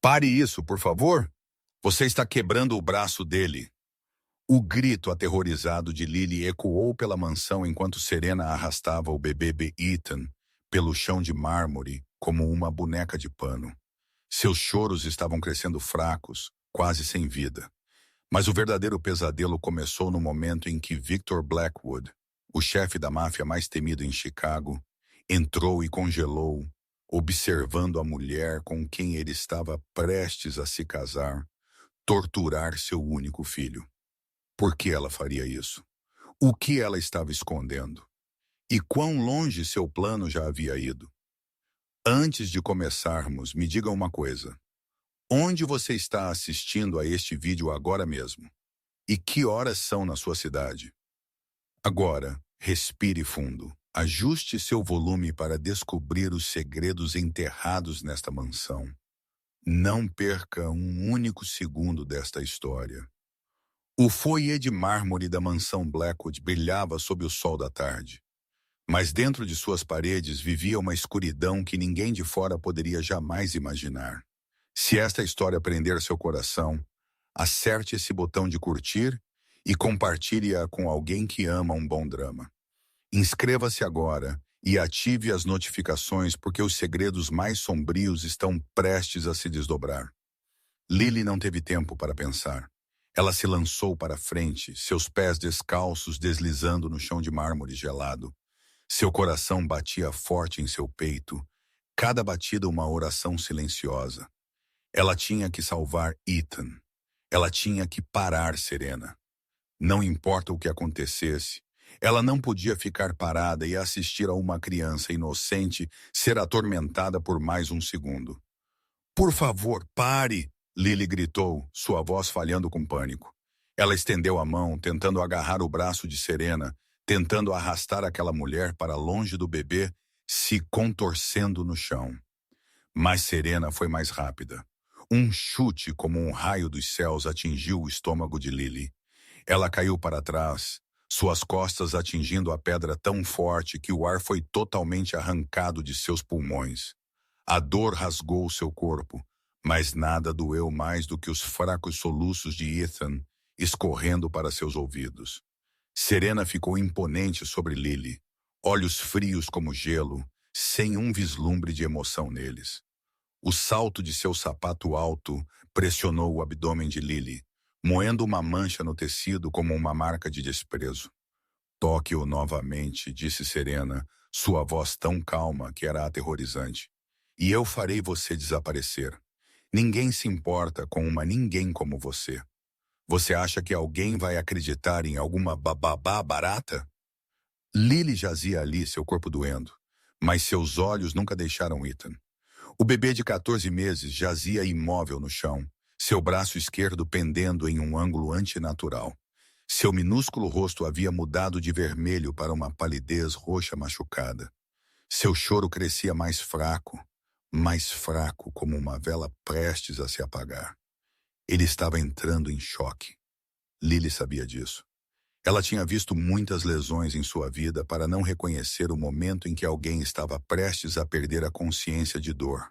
Pare isso, por favor. Você está quebrando o braço dele. O grito aterrorizado de Lily ecoou pela mansão enquanto Serena arrastava o bebê Ethan pelo chão de mármore como uma boneca de pano. Seus choros estavam crescendo fracos, quase sem vida. Mas o verdadeiro pesadelo começou no momento em que Victor Blackwood, o chefe da máfia mais temido em Chicago, entrou e congelou, observando a mulher com quem ele estava prestes a se casar, torturar seu único filho. Por que ela faria isso? O que ela estava escondendo? E quão longe seu plano já havia ido? Antes de começarmos, me diga uma coisa. Onde você está assistindo a este vídeo agora mesmo? E que horas são na sua cidade? Agora, respire fundo. Ajuste seu volume para descobrir os segredos enterrados nesta mansão. Não perca um único segundo desta história. O foyer de mármore da mansão Blackwood brilhava sob o sol da tarde. Mas dentro de suas paredes vivia uma escuridão que ninguém de fora poderia jamais imaginar. Se esta história prender seu coração, acerte esse botão de curtir e compartilhe-a com alguém que ama um bom drama. Inscreva-se agora e ative as notificações porque os segredos mais sombrios estão prestes a se desdobrar. Lily não teve tempo para pensar. Ela se lançou para frente, seus pés descalços deslizando no chão de mármore gelado. Seu coração batia forte em seu peito, cada batida uma oração silenciosa. Ela tinha que salvar Ethan. Ela tinha que parar Serena. Não importa o que acontecesse, ela não podia ficar parada e assistir a uma criança inocente ser atormentada por mais um segundo. Por favor, pare! Lily gritou, sua voz falhando com pânico. Ela estendeu a mão, tentando agarrar o braço de Serena, tentando arrastar aquela mulher para longe do bebê, se contorcendo no chão. Mas Serena foi mais rápida. Um chute como um raio dos céus atingiu o estômago de Lily. Ela caiu para trás, suas costas atingindo a pedra tão forte que o ar foi totalmente arrancado de seus pulmões. A dor rasgou seu corpo, mas nada doeu mais do que os fracos soluços de Ethan escorrendo para seus ouvidos. Serena ficou imponente sobre Lily, olhos frios como gelo, sem um vislumbre de emoção neles. O salto de seu sapato alto pressionou o abdômen de Lily, moendo uma mancha no tecido como uma marca de desprezo. Toque-o novamente, disse Serena, sua voz tão calma que era aterrorizante. E eu farei você desaparecer. Ninguém se importa com uma ninguém como você. Você acha que alguém vai acreditar em alguma bababá barata? Lily jazia ali, seu corpo doendo, mas seus olhos nunca deixaram Ethan. O bebê de 14 meses jazia imóvel no chão, seu braço esquerdo pendendo em um ângulo antinatural. Seu minúsculo rosto havia mudado de vermelho para uma palidez roxa machucada. Seu choro crescia mais fraco como uma vela prestes a se apagar. Ele estava entrando em choque. Lily sabia disso. Ela tinha visto muitas lesões em sua vida para não reconhecer o momento em que alguém estava prestes a perder a consciência de dor.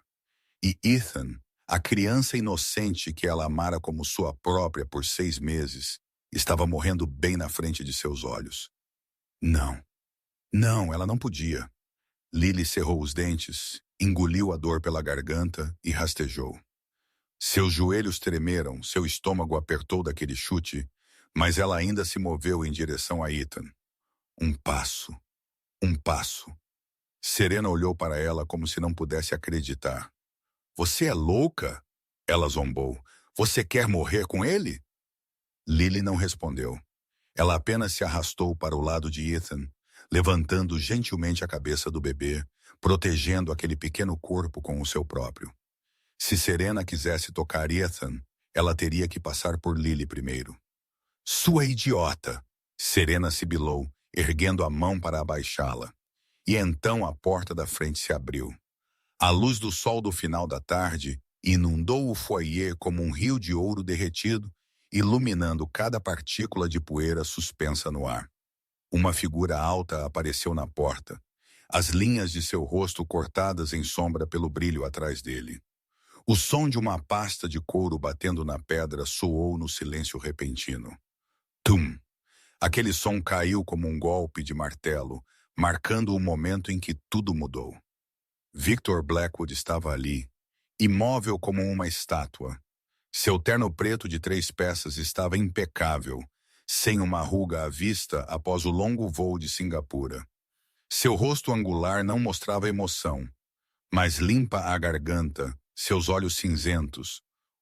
E Ethan, a criança inocente que ela amara como sua própria por 6 meses, estava morrendo bem na frente de seus olhos. Não, ela não podia. Lily cerrou os dentes, engoliu a dor pela garganta e rastejou. Seus joelhos tremeram, seu estômago apertou daquele chute, mas ela ainda se moveu em direção a Ethan. Um passo. Serena olhou para ela como se não pudesse acreditar. Você é louca? Ela zombou. Você quer morrer com ele? Lily não respondeu. Ela apenas se arrastou para o lado de Ethan, levantando gentilmente a cabeça do bebê, protegendo aquele pequeno corpo com o seu próprio. Se Serena quisesse tocar Ethan, ela teria que passar por Lily primeiro. Sua idiota! Serena sibilou, erguendo a mão para abaixá-la. E então a porta da frente se abriu. A luz do sol do final da tarde inundou o foyer como um rio de ouro derretido, iluminando cada partícula de poeira suspensa no ar. Uma figura alta apareceu na porta, as linhas de seu rosto cortadas em sombra pelo brilho atrás dele. O som de uma pasta de couro batendo na pedra soou no silêncio repentino. Tum! Aquele som caiu como um golpe de martelo, marcando o momento em que tudo mudou. Victor Blackwood estava ali, imóvel como uma estátua. Seu terno preto de 3 peças estava impecável, sem uma ruga à vista após o longo voo de Singapura. Seu rosto angular não mostrava emoção, mas limpa a garganta, seus olhos cinzentos,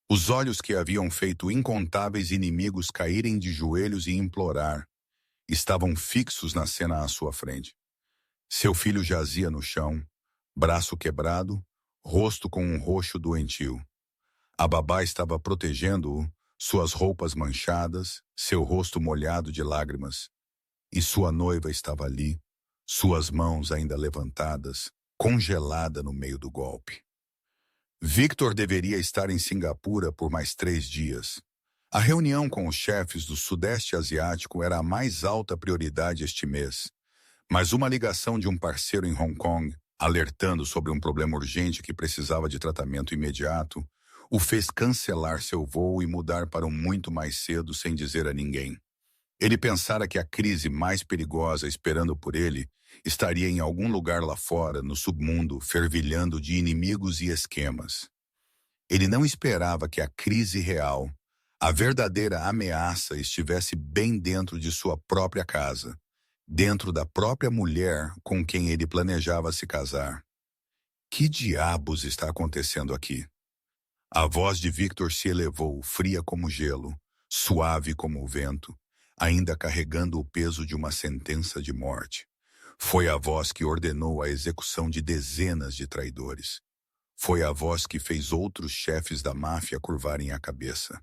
os olhos que haviam feito incontáveis inimigos caírem de joelhos e implorar, estavam fixos na cena à sua frente. Seu filho jazia no chão, braço quebrado, rosto com um roxo doentio. A babá estava protegendo-o, suas roupas manchadas, seu rosto molhado de lágrimas. E sua noiva estava ali, suas mãos ainda levantadas, congelada no meio do golpe. Victor deveria estar em Singapura por mais 3 dias. A reunião com os chefes do Sudeste Asiático era a mais alta prioridade este mês, mas uma ligação de um parceiro em Hong Kong, alertando sobre um problema urgente que precisava de tratamento imediato, o fez cancelar seu voo e mudar para um muito mais cedo sem dizer a ninguém. Ele pensara que a crise mais perigosa esperando por ele estaria em algum lugar lá fora, no submundo, fervilhando de inimigos e esquemas. Ele não esperava que a crise real, a verdadeira ameaça, estivesse bem dentro de sua própria casa, dentro da própria mulher com quem ele planejava se casar. Que diabos está acontecendo aqui? A voz de Victor se elevou, fria como gelo, suave como o vento, ainda carregando o peso de uma sentença de morte. Foi a voz que ordenou a execução de dezenas de traidores. Foi a voz que fez outros chefes da máfia curvarem a cabeça.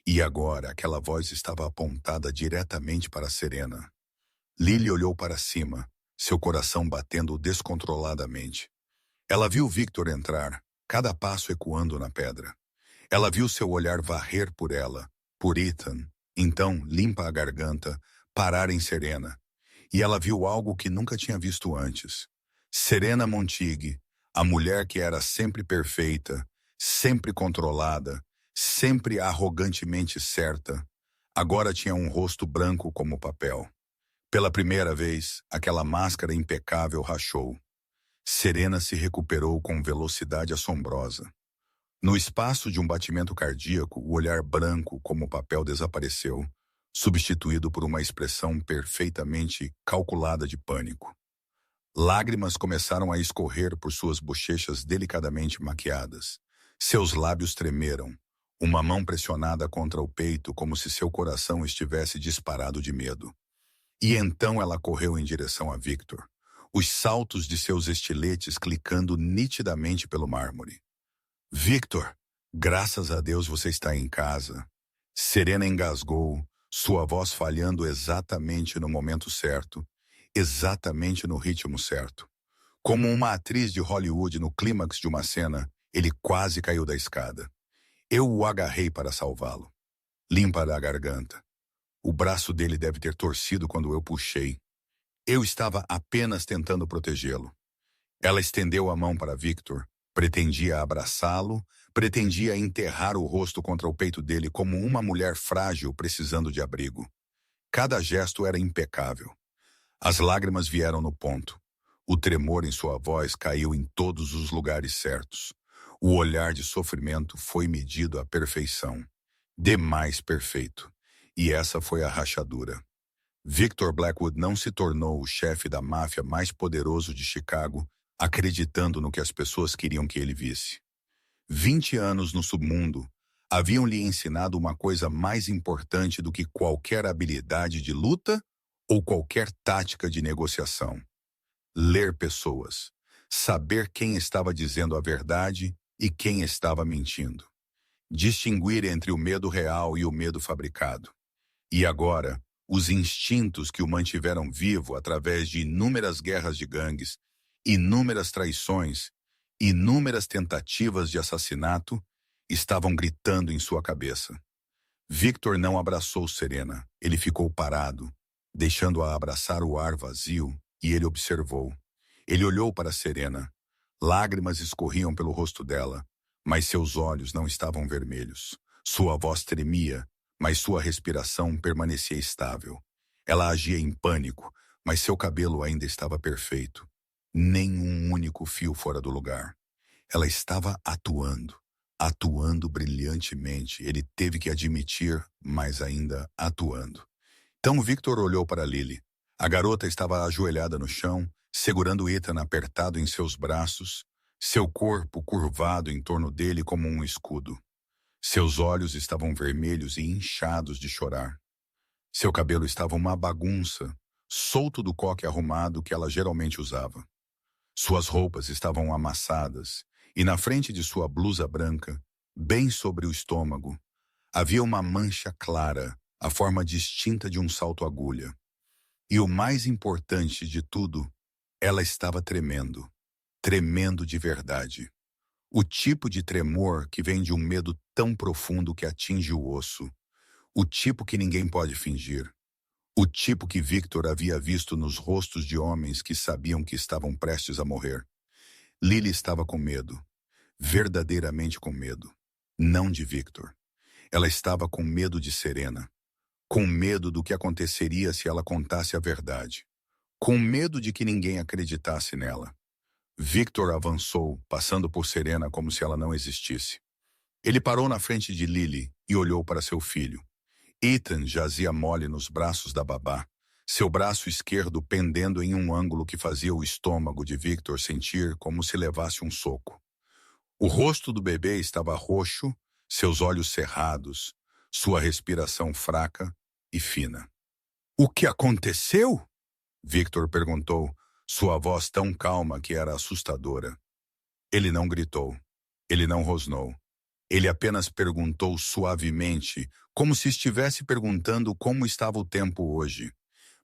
E agora aquela voz estava apontada diretamente para Serena. Lily olhou para cima, seu coração batendo descontroladamente. Ela viu Victor entrar, cada passo ecoando na pedra. Ela viu seu olhar varrer por ela, por Ethan, então, limpa a garganta, parar em Serena. E ela viu algo que nunca tinha visto antes. Serena Montague, a mulher que era sempre perfeita, sempre controlada, sempre arrogantemente certa, agora tinha um rosto branco como papel. Pela primeira vez, aquela máscara impecável rachou. Serena se recuperou com velocidade assombrosa. No espaço de um batimento cardíaco, o olhar branco como papel desapareceu, substituído por uma expressão perfeitamente calculada de pânico. Lágrimas começaram a escorrer por suas bochechas delicadamente maquiadas. Seus lábios tremeram, uma mão pressionada contra o peito como se seu coração estivesse disparado de medo. E então ela correu em direção a Victor, os saltos de seus estiletes clicando nitidamente pelo mármore. Victor, graças a Deus você está em casa. Serena engasgou, sua voz falhando exatamente no momento certo, exatamente no ritmo certo. Como uma atriz de Hollywood no clímax de uma cena, ele quase caiu da escada. Eu o agarrei para salvá-lo. Limpa a garganta. O braço dele deve ter torcido quando eu puxei. Eu estava apenas tentando protegê-lo. Ela estendeu a mão para Victor, pretendia abraçá-lo, pretendia enterrar o rosto contra o peito dele como uma mulher frágil precisando de abrigo. Cada gesto era impecável. As lágrimas vieram no ponto. O tremor em sua voz caiu em todos os lugares certos. O olhar de sofrimento foi medido à perfeição. Demais perfeito. E essa foi a rachadura. Victor Blackwood não se tornou o chefe da máfia mais poderoso de Chicago, acreditando no que as pessoas queriam que ele visse. 20 anos no submundo haviam lhe ensinado uma coisa mais importante do que qualquer habilidade de luta ou qualquer tática de negociação. Ler pessoas, saber quem estava dizendo a verdade e quem estava mentindo. Distinguir entre o medo real e o medo fabricado. E agora, os instintos que o mantiveram vivo através de inúmeras guerras de gangues, inúmeras traições, inúmeras tentativas de assassinato, estavam gritando em sua cabeça. Victor não abraçou Serena, ele ficou parado, deixando-a abraçar o ar vazio, e ele observou. Ele olhou para Serena. Lágrimas escorriam pelo rosto dela, mas seus olhos não estavam vermelhos. Sua voz tremia, mas sua respiração permanecia estável. Ela agia em pânico, mas seu cabelo ainda estava perfeito. Nem um único fio fora do lugar. Ela estava atuando brilhantemente. Ele teve que admitir, mas ainda atuando. Então Victor olhou para Lily. A garota estava ajoelhada no chão, segurando Ethan apertado em seus braços, seu corpo curvado em torno dele como um escudo. Seus olhos estavam vermelhos e inchados de chorar. Seu cabelo estava uma bagunça, solto do coque arrumado que ela geralmente usava. Suas roupas estavam amassadas, e na frente de sua blusa branca, bem sobre o estômago, havia uma mancha clara, a forma distinta de um salto-agulha. E o mais importante de tudo, ela estava tremendo. Tremendo de verdade. O tipo de tremor que vem de um medo tão profundo que atinge o osso. O tipo que ninguém pode fingir. O tipo que Victor havia visto nos rostos de homens que sabiam que estavam prestes a morrer. Lily estava com medo. Verdadeiramente com medo. Não de Victor. Ela estava com medo de Serena. Com medo do que aconteceria se ela contasse a verdade. Com medo de que ninguém acreditasse nela. Victor avançou, passando por Serena como se ela não existisse. Ele parou na frente de Lily e olhou para seu filho. Ethan jazia mole nos braços da babá, seu braço esquerdo pendendo em um ângulo que fazia o estômago de Victor sentir como se levasse um soco. O rosto do bebê estava roxo, seus olhos cerrados, sua respiração fraca e fina. "O que aconteceu?" Victor perguntou, sua voz tão calma que era assustadora. Ele não gritou. Ele não rosnou. Ele apenas perguntou suavemente, como se estivesse perguntando como estava o tempo hoje.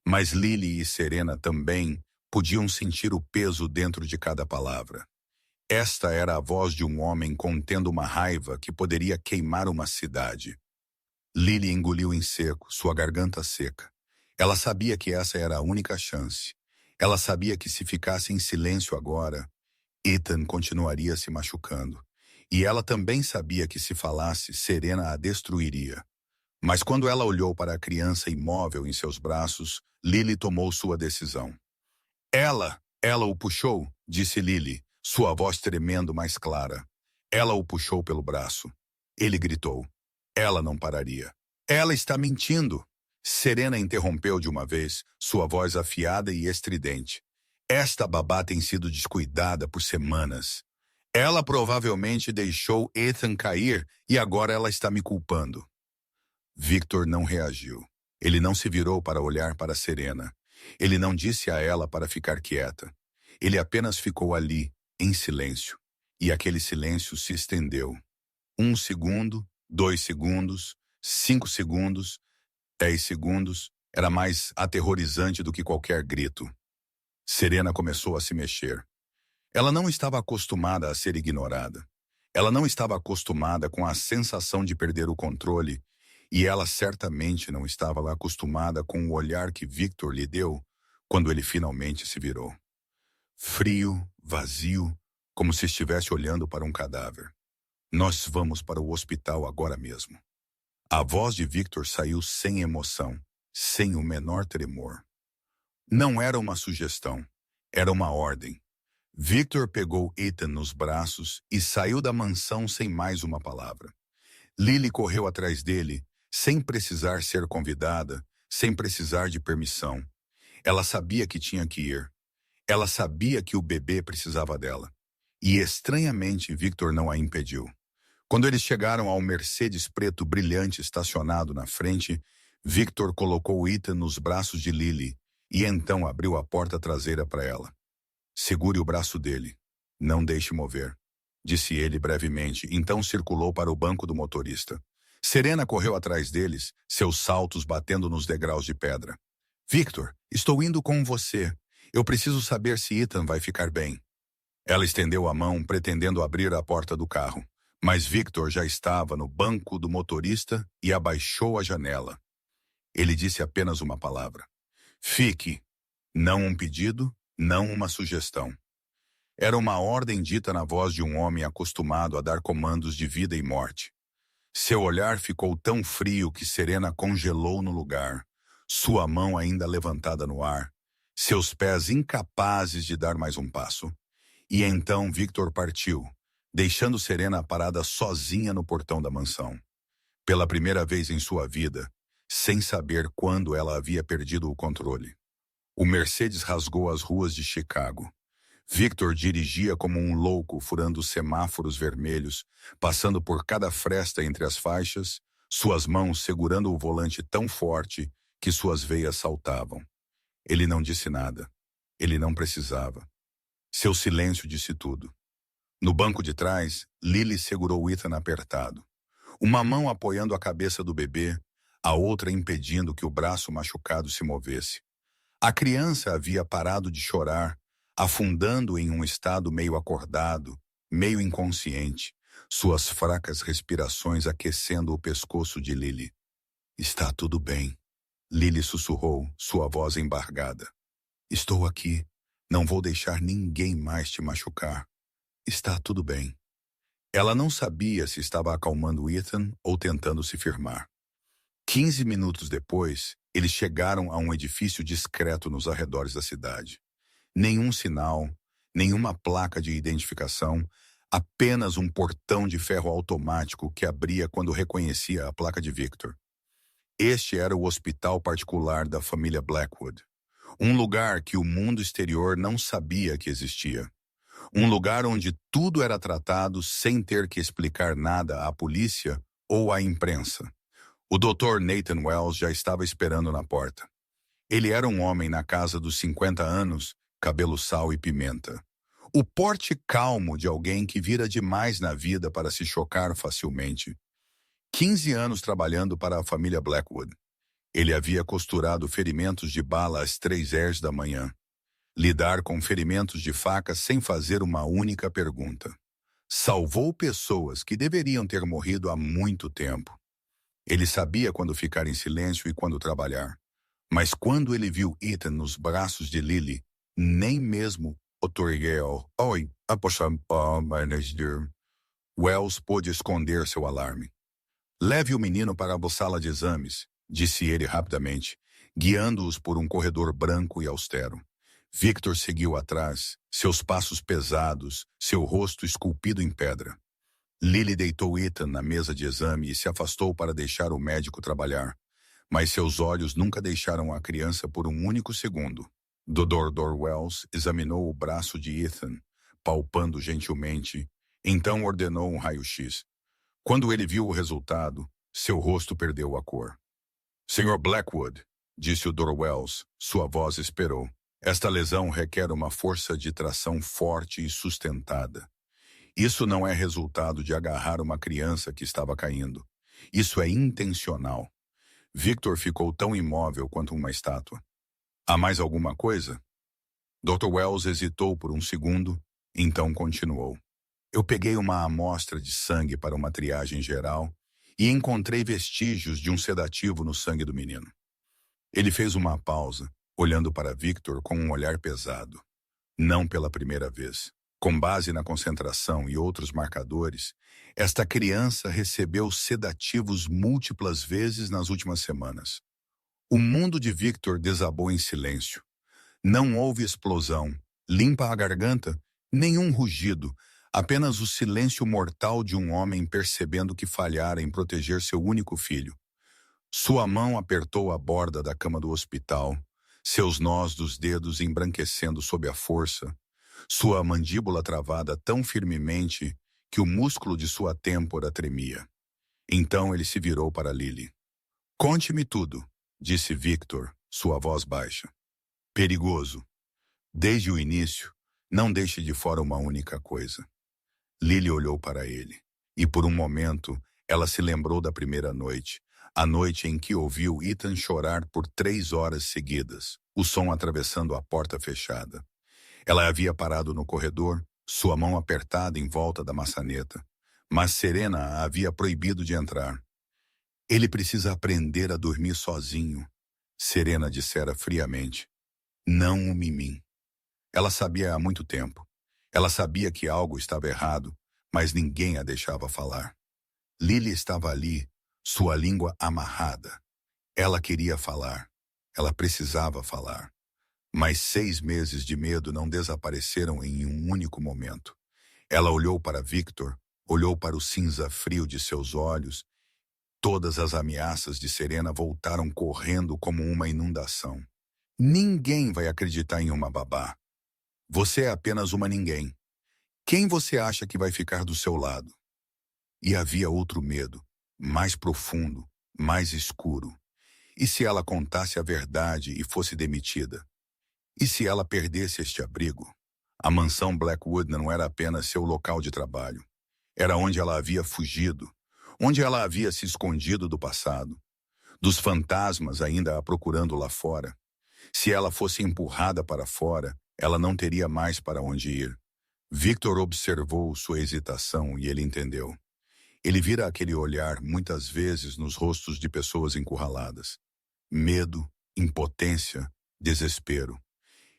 Mas Lily e Serena também podiam sentir o peso dentro de cada palavra. Esta era a voz de um homem contendo uma raiva que poderia queimar uma cidade. Lily engoliu em seco, sua garganta seca. Ela sabia que essa era a única chance. Ela sabia que se ficasse em silêncio agora, Ethan continuaria se machucando. E ela também sabia que se falasse, Serena a destruiria. Mas quando ela olhou para a criança imóvel em seus braços, Lily tomou sua decisão. Ela o puxou, disse Lily, sua voz tremendo mais clara. Ela o puxou pelo braço. Ele gritou. Ela não pararia. Ela está mentindo. Serena interrompeu de uma vez, sua voz afiada e estridente. Esta babá tem sido descuidada por semanas. Ela provavelmente deixou Ethan cair e agora ela está me culpando. Victor não reagiu. Ele não se virou para olhar para Serena. Ele não disse a ela para ficar quieta. Ele apenas ficou ali, em silêncio. E aquele silêncio se estendeu. 1 segundo, 2 segundos, 5 segundos, 10 segundos. Era mais aterrorizante do que qualquer grito. Serena começou a se mexer. Ela não estava acostumada a ser ignorada. Ela não estava acostumada com a sensação de perder o controle, e ela certamente não estava acostumada com o olhar que Victor lhe deu quando ele finalmente se virou. Frio, vazio, como se estivesse olhando para um cadáver. Nós vamos para o hospital agora mesmo. A voz de Victor saiu sem emoção, sem o menor tremor. Não era uma sugestão, era uma ordem. Victor pegou Ethan nos braços e saiu da mansão sem mais uma palavra. Lily correu atrás dele, sem precisar ser convidada, sem precisar de permissão. Ela sabia que tinha que ir. Ela sabia que o bebê precisava dela. E, estranhamente, Victor não a impediu. Quando eles chegaram ao Mercedes preto brilhante estacionado na frente, Victor colocou Ethan nos braços de Lily e então abriu a porta traseira para ela. Segure o braço dele. Não deixe mover, disse ele brevemente, então circulou para o banco do motorista. Serena correu atrás deles, seus saltos batendo nos degraus de pedra. Victor, estou indo com você. Eu preciso saber se Ethan vai ficar bem. Ela estendeu a mão, pretendendo abrir a porta do carro, mas Victor já estava no banco do motorista e abaixou a janela. Ele disse apenas uma palavra. Fique. Não um pedido, não uma sugestão. Era uma ordem dita na voz de um homem acostumado a dar comandos de vida e morte. Seu olhar ficou tão frio que Serena congelou no lugar, sua mão ainda levantada no ar, seus pés incapazes de dar mais um passo. E então Victor partiu, deixando Serena parada sozinha no portão da mansão. Pela primeira vez em sua vida, sem saber quando ela havia perdido o controle. O Mercedes rasgou as ruas de Chicago. Victor dirigia como um louco, furando os semáforos vermelhos, passando por cada fresta entre as faixas, suas mãos segurando o volante tão forte que suas veias saltavam. Ele não disse nada. Ele não precisava. Seu silêncio disse tudo. No banco de trás, Lily segurou Ethan apertado. Uma mão apoiando a cabeça do bebê, a outra impedindo que o braço machucado se movesse. A criança havia parado de chorar, afundando em um estado meio acordado, meio inconsciente, suas fracas respirações aquecendo o pescoço de Lily. Está tudo bem, Lily sussurrou, sua voz embargada. Estou aqui. Não vou deixar ninguém mais te machucar. Está tudo bem. Ela não sabia se estava acalmando Ethan ou tentando se firmar. 15 minutos depois, eles chegaram a um edifício discreto nos arredores da cidade. Nenhum sinal, nenhuma placa de identificação, apenas um portão de ferro automático que abria quando reconhecia a placa de Victor. Este era o hospital particular da família Blackwood. Um lugar que o mundo exterior não sabia que existia. Um lugar onde tudo era tratado sem ter que explicar nada à polícia ou à imprensa. O Dr. Nathan Wells já estava esperando na porta. Ele era um homem na casa dos 50 anos, cabelo sal e pimenta. O porte calmo de alguém que vira demais na vida para se chocar facilmente. 15 anos trabalhando para a família Blackwood. Ele havia costurado ferimentos de bala às 3h da manhã. Lidar com ferimentos de faca sem fazer uma única pergunta. Salvou pessoas que deveriam ter morrido há muito tempo. Ele sabia quando ficar em silêncio e quando trabalhar. Mas quando ele viu Ethan nos braços de Lily, nem mesmo o Torriel, Wells pôde esconder seu alarme. Leve o menino para a sala de exames, disse ele rapidamente, guiando-os por um corredor branco e austero. Victor seguiu atrás, seus passos pesados, seu rosto esculpido em pedra. Lily deitou Ethan na mesa de exame e se afastou para deixar o médico trabalhar, mas seus olhos nunca deixaram a criança por um único segundo. Dr. Wells examinou o braço de Ethan, palpando gentilmente, então ordenou um raio-x. Quando ele viu o resultado, seu rosto perdeu a cor. Sr. Blackwood, disse o Dr. Wells, sua voz esperou. Esta lesão requer uma força de tração forte e sustentada. Isso não é resultado de agarrar uma criança que estava caindo. Isso é intencional. Victor ficou tão imóvel quanto uma estátua. Há mais alguma coisa? Dr. Wells hesitou por um segundo, então continuou. Eu peguei uma amostra de sangue para uma triagem geral e encontrei vestígios de um sedativo no sangue do menino. Ele fez uma pausa, olhando para Victor com um olhar pesado. Não pela primeira vez. Com base na concentração e outros marcadores, esta criança recebeu sedativos múltiplas vezes nas últimas semanas. O mundo de Victor desabou em silêncio. Não houve explosão, limpa a garganta, nenhum rugido, apenas o silêncio mortal de um homem percebendo que falhara em proteger seu único filho. Sua mão apertou a borda da cama do hospital, seus nós dos dedos embranquecendo sob a força, sua mandíbula travada tão firmemente que o músculo de sua têmpora tremia. Então ele se virou para Lily. Conte-me tudo, disse Victor, sua voz baixa. Perigoso. Desde o início, não deixe de fora uma única coisa. Lily olhou para ele, e por um momento ela se lembrou da primeira noite, a noite em que ouviu Ethan chorar por 3 horas seguidas, o som atravessando a porta fechada. Ela havia parado no corredor, sua mão apertada em volta da maçaneta, mas Serena a havia proibido de entrar. Ele precisa aprender a dormir sozinho, Serena dissera friamente. Não o mimim. Ela sabia há muito tempo. Ela sabia que algo estava errado, mas ninguém a deixava falar. Lily estava ali, sua língua amarrada. Ela queria falar. Ela precisava falar. Mas 6 meses de medo não desapareceram em um único momento. Ela olhou para Victor, olhou para o cinza frio de seus olhos. Todas as ameaças de Serena voltaram correndo como uma inundação. Ninguém vai acreditar em uma babá. Você é apenas uma ninguém. Quem você acha que vai ficar do seu lado? E havia outro medo, mais profundo, mais escuro. E se ela contasse a verdade e fosse demitida? E se ela perdesse este abrigo? A mansão Blackwood não era apenas seu local de trabalho. Era onde ela havia fugido, onde ela havia se escondido do passado, dos fantasmas ainda a procurando lá fora. Se ela fosse empurrada para fora, ela não teria mais para onde ir. Victor observou sua hesitação e ele entendeu. Ele vira aquele olhar muitas vezes nos rostos de pessoas encurraladas. Medo, impotência, desespero.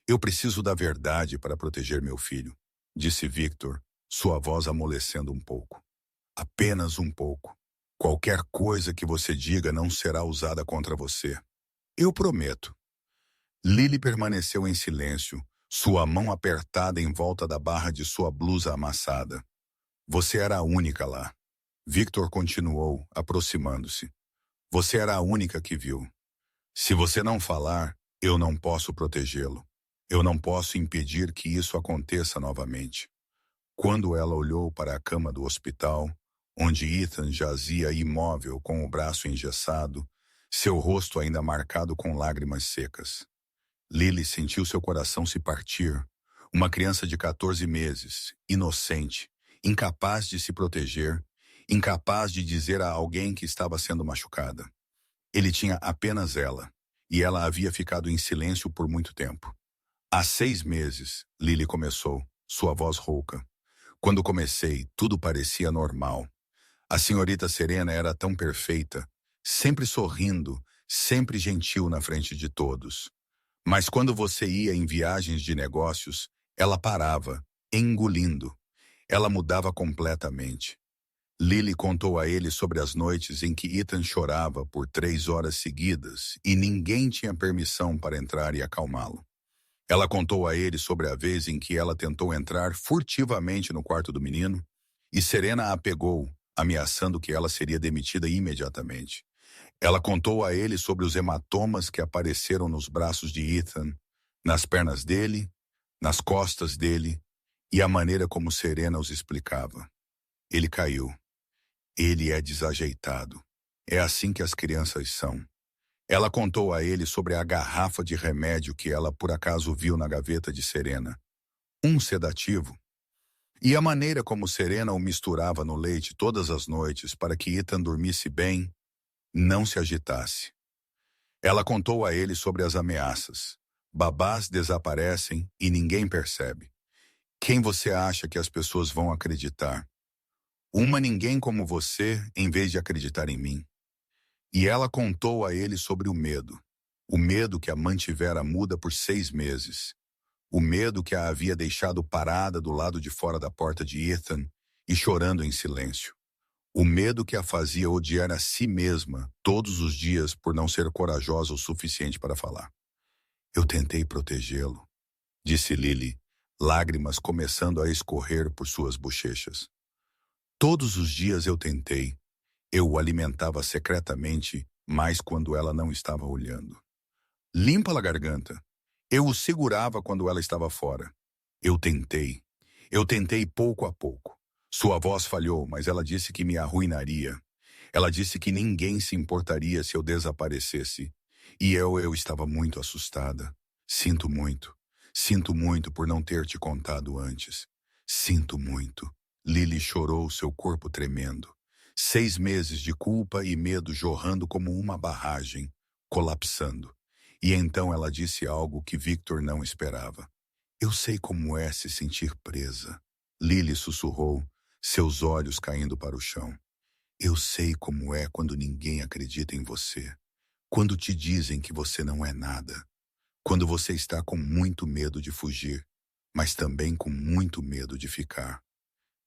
Eu preciso da verdade para proteger meu filho, disse Victor, sua voz amolecendo um pouco. Apenas um pouco. Qualquer coisa que você diga não será usada contra você. Eu prometo. Lily permaneceu em silêncio, sua mão apertada em volta da barra de sua blusa amassada. Você era a única lá. Victor continuou, aproximando-se. Você era a única que viu. Se você não falar, eu não posso protegê-lo. Eu não posso impedir que isso aconteça novamente. Quando ela olhou para a cama do hospital, onde Ethan jazia imóvel com o braço engessado, seu rosto ainda marcado com lágrimas secas. Lily sentiu seu coração se partir. Uma criança de 14 meses, inocente, incapaz de se proteger, incapaz de dizer a alguém que estava sendo machucada. Ele tinha apenas ela, e ela havia ficado em silêncio por muito tempo. Há 6 meses, Lily começou, sua voz rouca. Quando comecei, tudo parecia normal. A senhorita Serena era tão perfeita, sempre sorrindo, sempre gentil na frente de todos. Mas quando você ia em viagens de negócios, ela parava, engolindo. Ela mudava completamente. Lily contou a ele sobre as noites em que Ethan chorava por 3 horas seguidas e ninguém tinha permissão para entrar e acalmá-lo. Ela contou a ele sobre a vez em que ela tentou entrar furtivamente no quarto do menino e Serena a pegou, ameaçando que ela seria demitida imediatamente. Ela contou a ele sobre os hematomas que apareceram nos braços de Ethan, nas pernas dele, nas costas dele e a maneira como Serena os explicava. Ele caiu. Ele é desajeitado. É assim que as crianças são. Ela contou a ele sobre a garrafa de remédio que ela por acaso viu na gaveta de Serena. Um sedativo. E a maneira como Serena o misturava no leite todas as noites para que Ethan dormisse bem, não se agitasse. Ela contou a ele sobre as ameaças. Babás desaparecem e ninguém percebe. Quem você acha que as pessoas vão acreditar? Uma ninguém como você, em vez de acreditar em mim. E ela contou a ele sobre o medo que a mantivera muda por 6 meses, o medo que a havia deixado parada do lado de fora da porta de Ethan e chorando em silêncio, o medo que a fazia odiar a si mesma todos os dias por não ser corajosa o suficiente para falar. Eu tentei protegê-lo, disse Lily, lágrimas começando a escorrer por suas bochechas. Todos os dias eu tentei. Eu o alimentava secretamente, mas quando ela não estava olhando. Limpa a garganta. Eu o segurava quando ela estava fora. Eu tentei. Eu tentei pouco a pouco. Sua voz falhou, mas ela disse que me arruinaria. Ela disse que ninguém se importaria se eu desaparecesse. E eu estava muito assustada. Sinto muito. Sinto muito por não ter te contado antes. Sinto muito. Lily chorou, seu corpo tremendo. 6 meses de culpa e medo jorrando como uma barragem, colapsando. E então ela disse algo que Victor não esperava. Eu sei como é se sentir presa. Lily sussurrou, seus olhos caindo para o chão. Eu sei como é quando ninguém acredita em você. Quando te dizem que você não é nada. Quando você está com muito medo de fugir. mas também com muito medo de ficar.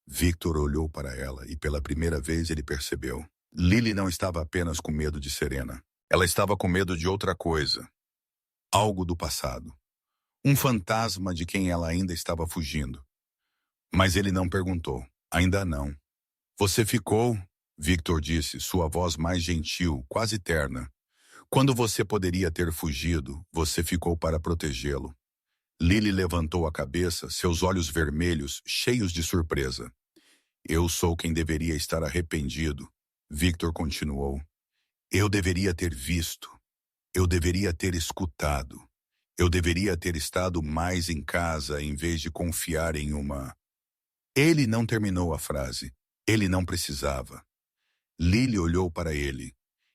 Victor olhou para ela e pela primeira vez ele percebeu. Lily não estava apenas com medo de Serena. Ela estava com medo de outra coisa. Algo do passado. Um fantasma de quem ela ainda estava fugindo. Mas ele não perguntou. Ainda não. Você ficou, Victor disse, sua voz mais gentil, quase terna. Quando você poderia ter fugido, você ficou para protegê-lo. Lily levantou a cabeça, seus olhos vermelhos, cheios de surpresa. Eu sou quem deveria estar arrependido, Victor continuou. Eu deveria ter visto. Eu deveria ter escutado. Eu deveria ter estado mais em casa em vez de confiar em uma... Ele não terminou a frase. Ele não precisava. Lily olhou para ele.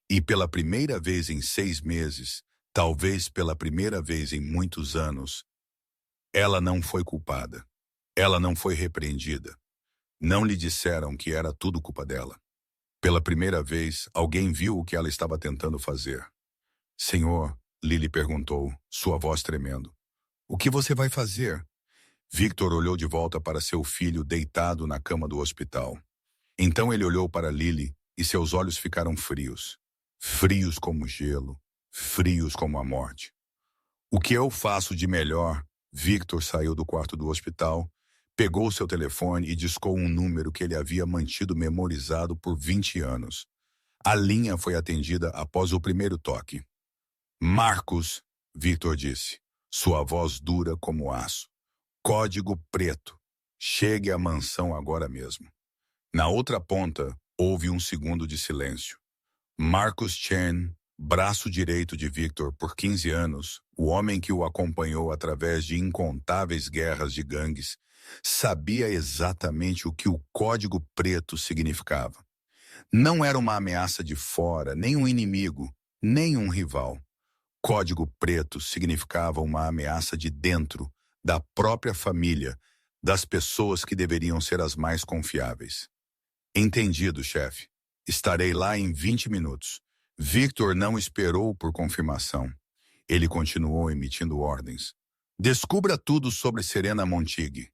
E pela primeira vez em 6 meses, talvez pela primeira vez em muitos anos, ela não foi culpada. Ela não foi repreendida. Não lhe disseram que era tudo culpa dela. Pela primeira vez, alguém viu o que ela estava tentando fazer. Senhor, Lily perguntou, sua voz tremendo. O que você vai fazer? Victor olhou de volta para seu filho deitado na cama do hospital. Então ele olhou para Lily e seus olhos ficaram frios. Frios como gelo, frios como a morte. O que eu faço de melhor? Victor saiu do quarto do hospital, pegou seu telefone e discou um número que ele havia mantido memorizado por 20 anos. A linha foi atendida após o primeiro toque. Marcos, Victor disse, sua voz dura como aço. Código preto. Chegue à mansão agora mesmo. Na outra ponta, houve um segundo de silêncio. Marcus Chen, braço direito de Victor por 15 anos, o homem que o acompanhou através de incontáveis guerras de gangues, sabia exatamente o que o código preto significava. Não era uma ameaça de fora, nem um inimigo, nem um rival. Código preto significava uma ameaça de dentro, da própria família, das pessoas que deveriam ser as mais confiáveis. Entendido, chefe. Estarei lá em 20 minutos. Victor não esperou por confirmação. Ele continuou emitindo ordens. Descubra tudo sobre Serena Montigue.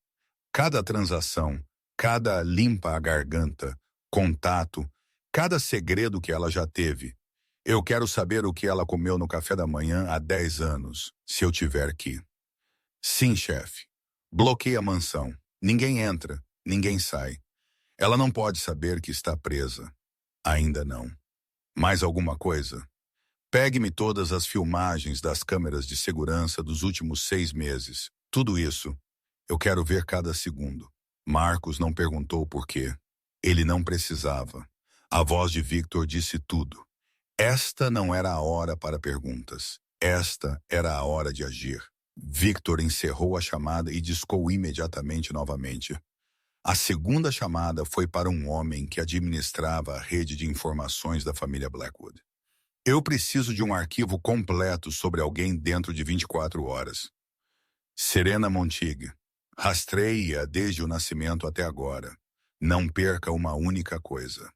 Cada transação, cada limpa a garganta, contato, cada segredo que ela já teve. Eu quero saber o que ela comeu no café da manhã há 10 anos, se eu tiver que. Sim, chefe. Bloqueie a mansão. Ninguém entra, ninguém sai. Ela não pode saber que está presa. Ainda não. Mais alguma coisa? Pegue-me todas as filmagens das câmeras de segurança dos últimos 6 meses. Tudo isso. Eu quero ver cada segundo. Marcos não perguntou por quê. Ele não precisava. A voz de Victor disse tudo. Esta não era a hora para perguntas. Esta era a hora de agir. Victor encerrou a chamada e discou imediatamente novamente. A segunda chamada foi para um homem que administrava a rede de informações da família Blackwood. Eu preciso de um arquivo completo sobre alguém dentro de 24 horas. Serena Montigue. Rastreie-a desde o nascimento até agora. Não perca uma única coisa.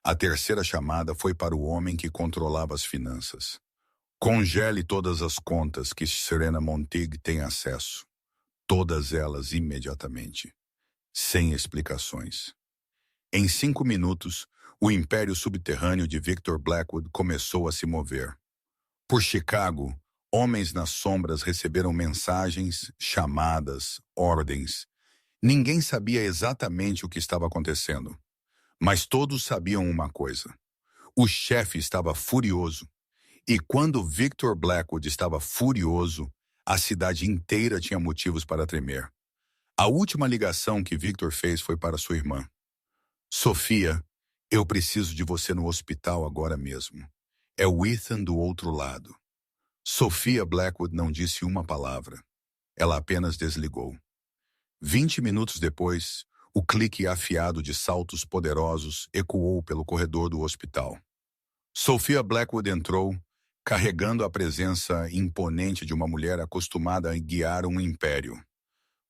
A terceira chamada foi para o homem que controlava as finanças. Congele todas as contas que Serena Montigue tem acesso. Todas elas imediatamente. Sem explicações. Em 5 minutos, o império subterrâneo de Victor Blackwood começou a se mover. Por Chicago, homens nas sombras receberam mensagens, chamadas, ordens. Ninguém sabia exatamente o que estava acontecendo. Mas todos sabiam uma coisa. O chefe estava furioso. E quando Victor Blackwood estava furioso, a cidade inteira tinha motivos para tremer. A última ligação que Victor fez foi para sua irmã. Sofia, eu preciso de você no hospital agora mesmo. É o Ethan do outro lado. Sofia Blackwood não disse uma palavra. Ela apenas desligou. 20 minutos depois, o clique afiado de saltos poderosos ecoou pelo corredor do hospital. Sofia Blackwood entrou, carregando a presença imponente de uma mulher acostumada a guiar um império.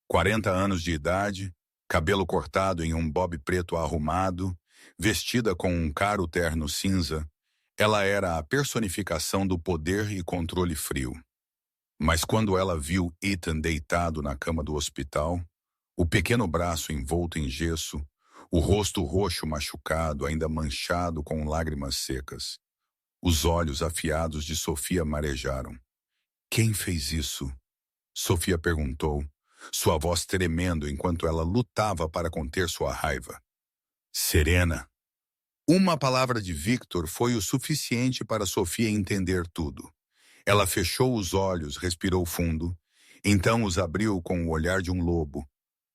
40 anos de idade, cabelo cortado em um bob preto arrumado, vestida com um caro terno cinza, ela era a personificação do poder e controle frio. Mas quando ela viu Ethan deitado na cama do hospital, o pequeno braço envolto em gesso, o rosto roxo machucado, ainda manchado com lágrimas secas, os olhos afiados de Sofia marejaram. Quem fez isso? Sofia perguntou, sua voz tremendo enquanto ela lutava para conter sua raiva. Serena. Uma palavra de Victor foi o suficiente para Sofia entender tudo. Ela fechou os olhos, respirou fundo, então os abriu com o olhar de um lobo,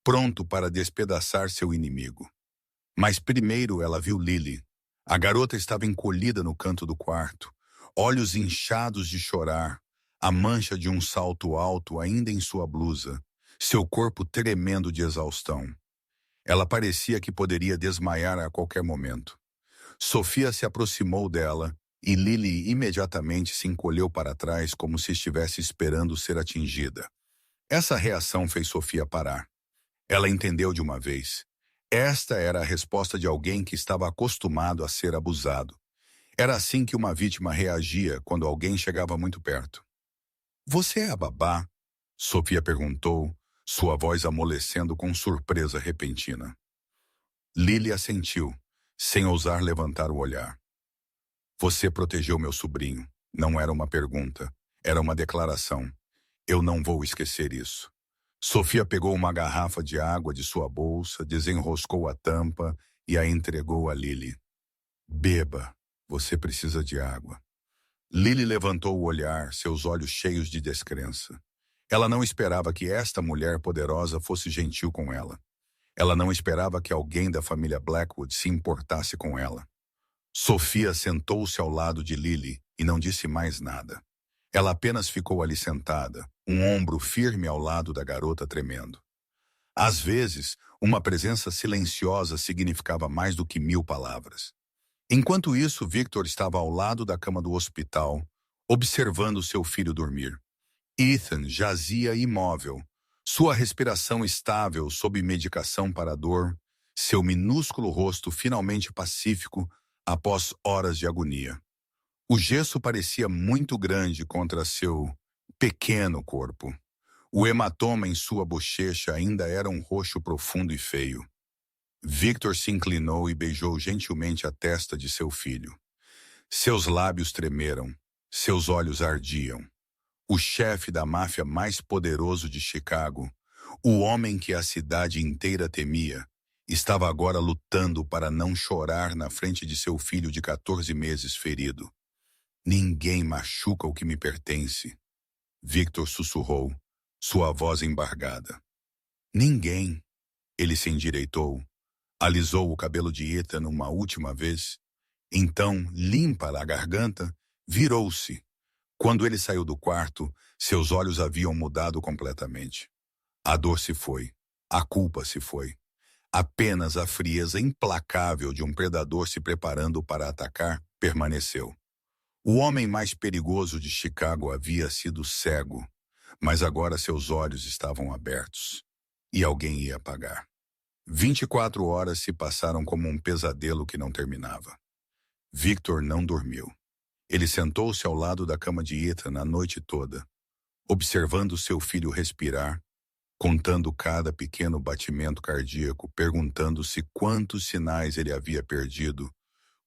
pronto para despedaçar seu inimigo. Mas primeiro ela viu Lily. A garota estava encolhida no canto do quarto, olhos inchados de chorar, a mancha de um salto alto ainda em sua blusa, seu corpo tremendo de exaustão. Ela parecia que poderia desmaiar a qualquer momento. Sofia se aproximou dela e Lily imediatamente se encolheu para trás como se estivesse esperando ser atingida. Essa reação fez Sofia parar. Ela entendeu de uma vez. Esta era a resposta de alguém que estava acostumado a ser abusado. Era assim que uma vítima reagia quando alguém chegava muito perto. Você é a babá? Sofia perguntou, sua voz amolecendo com surpresa repentina. Lily assentiu, sem ousar levantar o olhar. Você protegeu meu sobrinho. Não era uma pergunta, era uma declaração. Eu não vou esquecer isso. Sofia pegou uma garrafa de água de sua bolsa, desenroscou a tampa e a entregou a Lily. Beba, você precisa de água. Lily levantou o olhar, seus olhos cheios de descrença. Ela não esperava que esta mulher poderosa fosse gentil com ela. Ela não esperava que alguém da família Blackwood se importasse com ela. Sofia sentou-se ao lado de Lily e não disse mais nada. Ela apenas ficou ali sentada, um ombro firme ao lado da garota tremendo. Às vezes, uma presença silenciosa significava mais do que 1000 palavras. Enquanto isso, Victor estava ao lado da cama do hospital, observando seu filho dormir. Ethan jazia imóvel, sua respiração estável sob medicação para a dor, seu minúsculo rosto finalmente pacífico após horas de agonia. O gesso parecia muito grande contra seu pequeno corpo. O hematoma em sua bochecha ainda era um roxo profundo e feio. Victor se inclinou e beijou gentilmente a testa de seu filho. Seus lábios tremeram, seus olhos ardiam. O chefe da máfia mais poderoso de Chicago, o homem que a cidade inteira temia, estava agora lutando para não chorar na frente de seu filho de 14 meses ferido. Ninguém machuca o que me pertence, Victor sussurrou, sua voz embargada. Ninguém. Ele se endireitou, alisou o cabelo de Ethan uma última vez, então, limpa a garganta, virou-se. Quando ele saiu do quarto, seus olhos haviam mudado completamente. A dor se foi, a culpa se foi. Apenas a frieza implacável de um predador se preparando para atacar permaneceu. O homem mais perigoso de Chicago havia sido cego, mas agora seus olhos estavam abertos. E alguém ia pagar. 24 horas se passaram como um pesadelo que não terminava. Victor não dormiu. Ele sentou-se ao lado da cama de Ethan a noite toda, observando seu filho respirar, contando cada pequeno batimento cardíaco, perguntando-se quantos sinais ele havia perdido,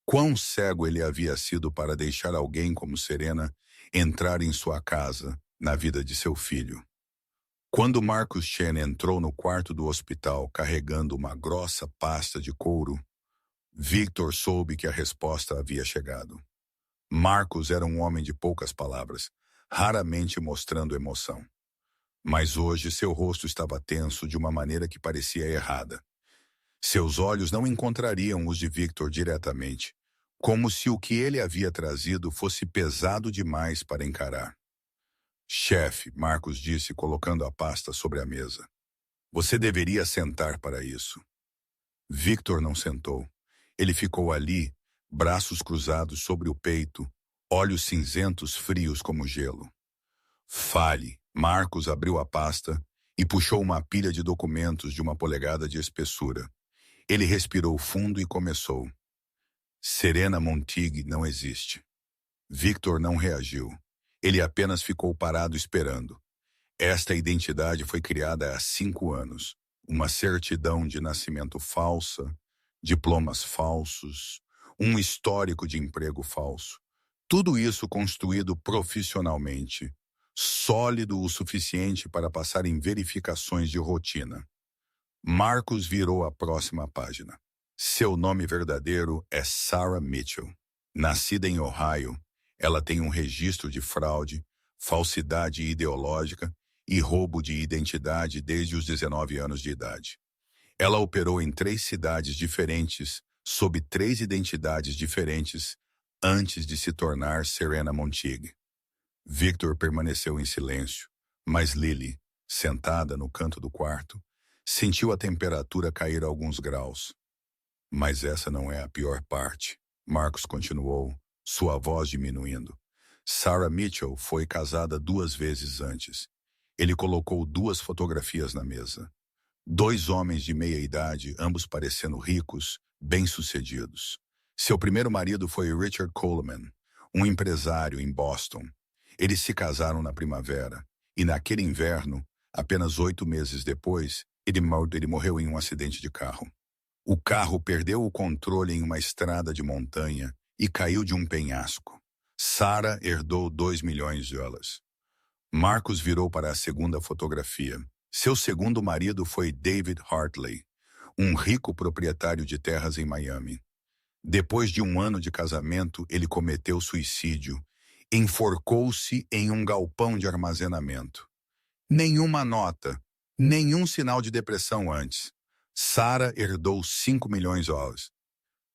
quão cego ele havia sido para deixar alguém como Serena entrar em sua casa, na vida de seu filho. Quando Marcus Chen entrou no quarto do hospital carregando uma grossa pasta de couro, Victor soube que a resposta havia chegado. Marcus era um homem de poucas palavras, raramente mostrando emoção. Mas hoje seu rosto estava tenso de uma maneira que parecia errada. Seus olhos não encontrariam os de Victor diretamente, como se o que ele havia trazido fosse pesado demais para encarar. Chefe, Marcus disse, colocando a pasta sobre a mesa. Você deveria sentar para isso. Victor não sentou. Ele ficou ali, braços cruzados sobre o peito, olhos cinzentos frios como gelo. Fale. Marcus abriu a pasta e puxou uma pilha de documentos de 1 polegada de espessura. Ele respirou fundo e começou. Serena Monteague não existe. Victor não reagiu. Ele apenas ficou parado esperando. Esta identidade foi criada há 5 anos. Uma certidão de nascimento falsa, diplomas falsos, um histórico de emprego falso. Tudo isso construído profissionalmente, sólido o suficiente para passar em verificações de rotina. Marcos virou a próxima página. Seu nome verdadeiro é Sarah Mitchell. Nascida em Ohio, ela tem um registro de fraude, falsidade ideológica e roubo de identidade desde os 19 anos de idade. Ela operou em 3 cidades diferentes, sob 3 identidades diferentes, antes de se tornar Serena Monteague. Victor permaneceu em silêncio, mas Lily, sentada no canto do quarto, sentiu a temperatura cair alguns graus. Mas essa não é a pior parte, Marcos continuou, sua voz diminuindo. Sarah Mitchell foi casada 2 vezes antes. Ele colocou 2 fotografias na mesa. 2 homens de meia idade, ambos parecendo ricos, bem-sucedidos. Seu primeiro marido foi Richard Coleman, um empresário em Boston. Eles se casaram na primavera, e naquele inverno, apenas 8 meses depois, ele morreu em um acidente de carro. O carro perdeu o controle em uma estrada de montanha e caiu de um penhasco. Sarah herdou $2 milhões. Marcos virou para a segunda fotografia. Seu segundo marido foi David Hartley, um rico proprietário de terras em Miami. Depois de 1 ano de casamento, ele cometeu suicídio. Enforcou-se em um galpão de armazenamento. Nenhuma nota, nenhum sinal de depressão antes. Sarah herdou $5 milhões.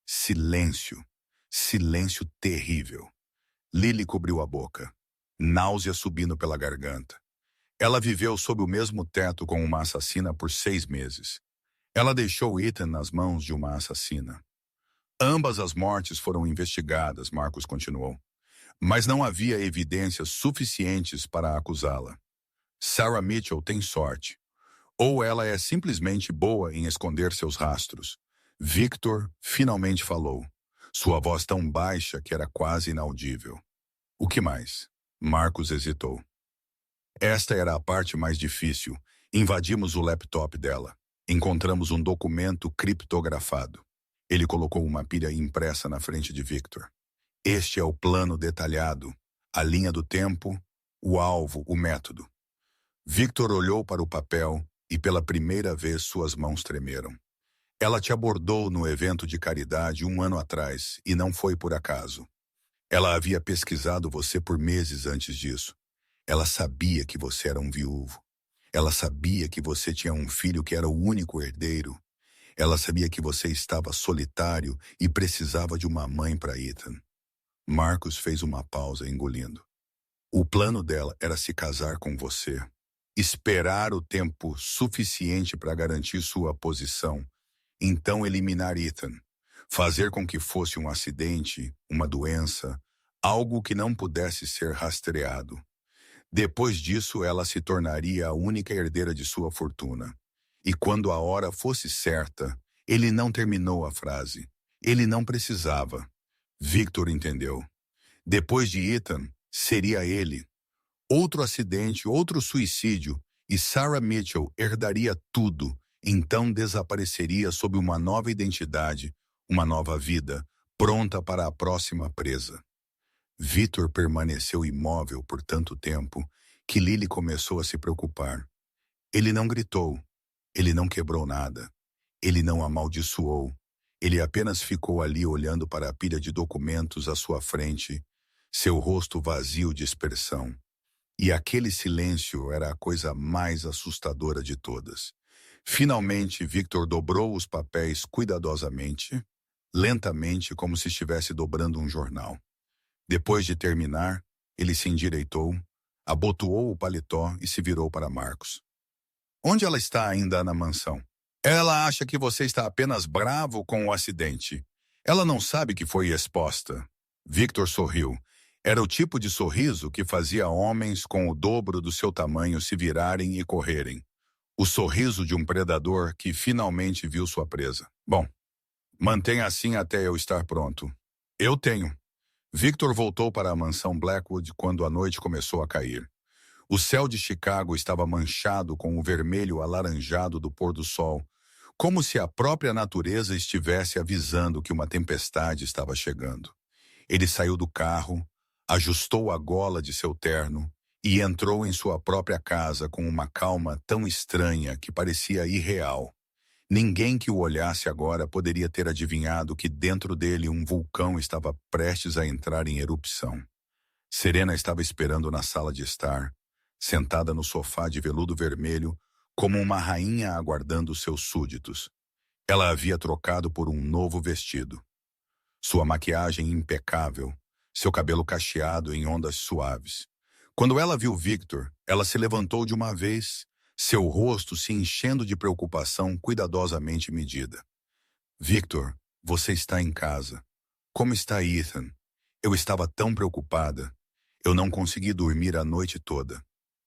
Silêncio. Silêncio terrível. Lily cobriu a boca. Náusea subindo pela garganta. Ela viveu sob o mesmo teto com uma assassina por 6 meses. Ela deixou Ethan nas mãos de uma assassina. Ambas as mortes foram investigadas, Marcos continuou. Mas não havia evidências suficientes para acusá-la. Sarah Mitchell tem sorte. Ou ela é simplesmente boa em esconder seus rastros. Victor finalmente falou. Sua voz tão baixa que era quase inaudível. O que mais? Marcos hesitou. Esta era a parte mais difícil. Invadimos o laptop dela. Encontramos um documento criptografado. Ele colocou uma pilha impressa na frente de Victor. Este é o plano detalhado, a linha do tempo, o alvo, o método. Victor olhou para o papel e pela primeira vez suas mãos tremeram. Ela te abordou no evento de caridade 1 ano atrás e não foi por acaso. Ela havia pesquisado você por meses antes disso. Ela sabia que você era um viúvo. Ela sabia que você tinha um filho que era o único herdeiro. Ela sabia que você estava solitário e precisava de uma mãe para Ethan. Marcos fez uma pausa, engolindo. O plano dela era se casar com você. Esperar o tempo suficiente para garantir sua posição. Então eliminar Ethan. Fazer com que fosse um acidente, uma doença, algo que não pudesse ser rastreado. Depois disso, ela se tornaria a única herdeira de sua fortuna. E quando a hora fosse certa, ele não terminou a frase. Ele não precisava. Victor entendeu. Depois de Ethan, seria ele. Outro acidente, outro suicídio, e Sarah Mitchell herdaria tudo, então desapareceria sob uma nova identidade, uma nova vida, pronta para a próxima presa. Victor permaneceu imóvel por tanto tempo que Lily começou a se preocupar. Ele não gritou, ele não quebrou nada, ele não amaldiçoou, ele apenas ficou ali olhando para a pilha de documentos à sua frente, seu rosto vazio de expressão. E aquele silêncio era a coisa mais assustadora de todas. Finalmente, Victor dobrou os papéis cuidadosamente, lentamente, como se estivesse dobrando um jornal. Depois de terminar, ele se endireitou, abotoou o paletó e se virou para Marcos. Onde ela está ainda na mansão? Ela acha que você está apenas bravo com o acidente. Ela não sabe que foi exposta. Victor sorriu. Era o tipo de sorriso que fazia homens com o dobro do seu tamanho se virarem e correrem. O sorriso de um predador que finalmente viu sua presa. Bom, mantenha assim até eu estar pronto. Eu tenho. Victor voltou para a mansão Blackwood quando a noite começou a cair. O céu de Chicago estava manchado com o vermelho alaranjado do pôr do sol, como se a própria natureza estivesse avisando que uma tempestade estava chegando. Ele saiu do carro, ajustou a gola de seu terno e entrou em sua própria casa com uma calma tão estranha que parecia irreal. Ninguém que o olhasse agora poderia ter adivinhado que dentro dele um vulcão estava prestes a entrar em erupção. Serena estava esperando na sala de estar, sentada no sofá de veludo vermelho, como uma rainha aguardando seus súditos. Ela havia trocado por um novo vestido. Sua maquiagem impecável, seu cabelo cacheado em ondas suaves. Quando ela viu Victor, ela se levantou de uma vez, seu rosto se enchendo de preocupação cuidadosamente medida. Victor, você está em casa. Como está Ethan? Eu estava tão preocupada. Eu não consegui dormir a noite toda.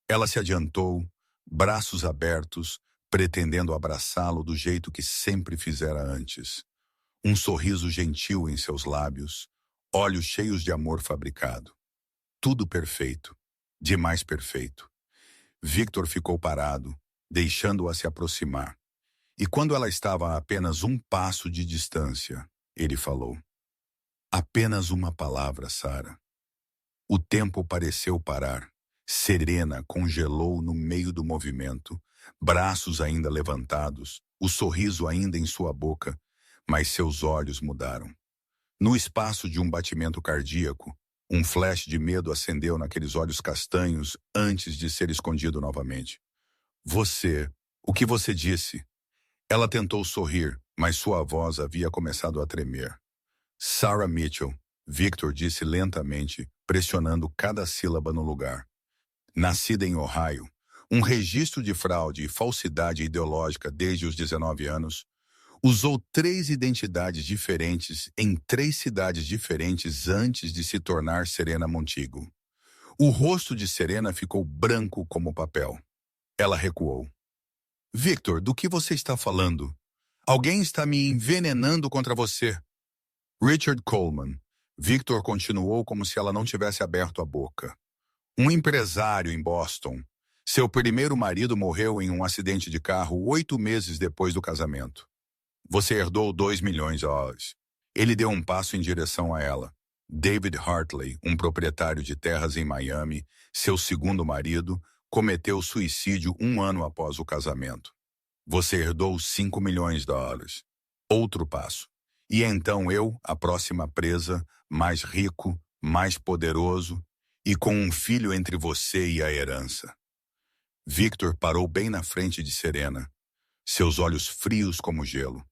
Ela se adiantou, braços abertos, pretendendo abraçá-lo do jeito que sempre fizera antes. Um sorriso gentil em seus lábios, olhos cheios de amor fabricado. Tudo perfeito, demais perfeito. Victor ficou parado, deixando-a se aproximar. E quando ela estava a apenas um passo de distância, ele falou: apenas uma palavra, Sarah. O tempo pareceu parar. Serena congelou no meio do movimento, braços ainda levantados, o sorriso ainda em sua boca, mas seus olhos mudaram. No espaço de um batimento cardíaco, um flash de medo acendeu naqueles olhos castanhos antes de ser escondido novamente. O que você disse? Ela tentou sorrir, mas sua voz havia começado a tremer. Sarah Mitchell, Victor disse lentamente, pressionando cada sílaba no lugar. Nascida em Ohio, um registro de fraude e falsidade ideológica desde os 19 anos, usou 3 identidades diferentes em 3 cidades diferentes antes de se tornar Serena Montigo. O rosto de Serena ficou branco como papel. Ela recuou. Victor, do que você está falando? Alguém está me envenenando contra você. Richard Coleman. Victor continuou como se ela não tivesse aberto a boca. Um empresário em Boston. Seu primeiro marido morreu em um acidente de carro 8 meses depois do casamento. Você herdou $2 milhões. Ele deu um passo em direção a ela. David Hartley, um proprietário de terras em Miami, seu segundo marido, cometeu suicídio 1 ano após o casamento. Você herdou $5 milhões. Outro passo. E então eu, a próxima presa, mais rico, mais poderoso, e com um filho entre você e a herança. Victor parou bem na frente de Serena, seus olhos frios como gelo.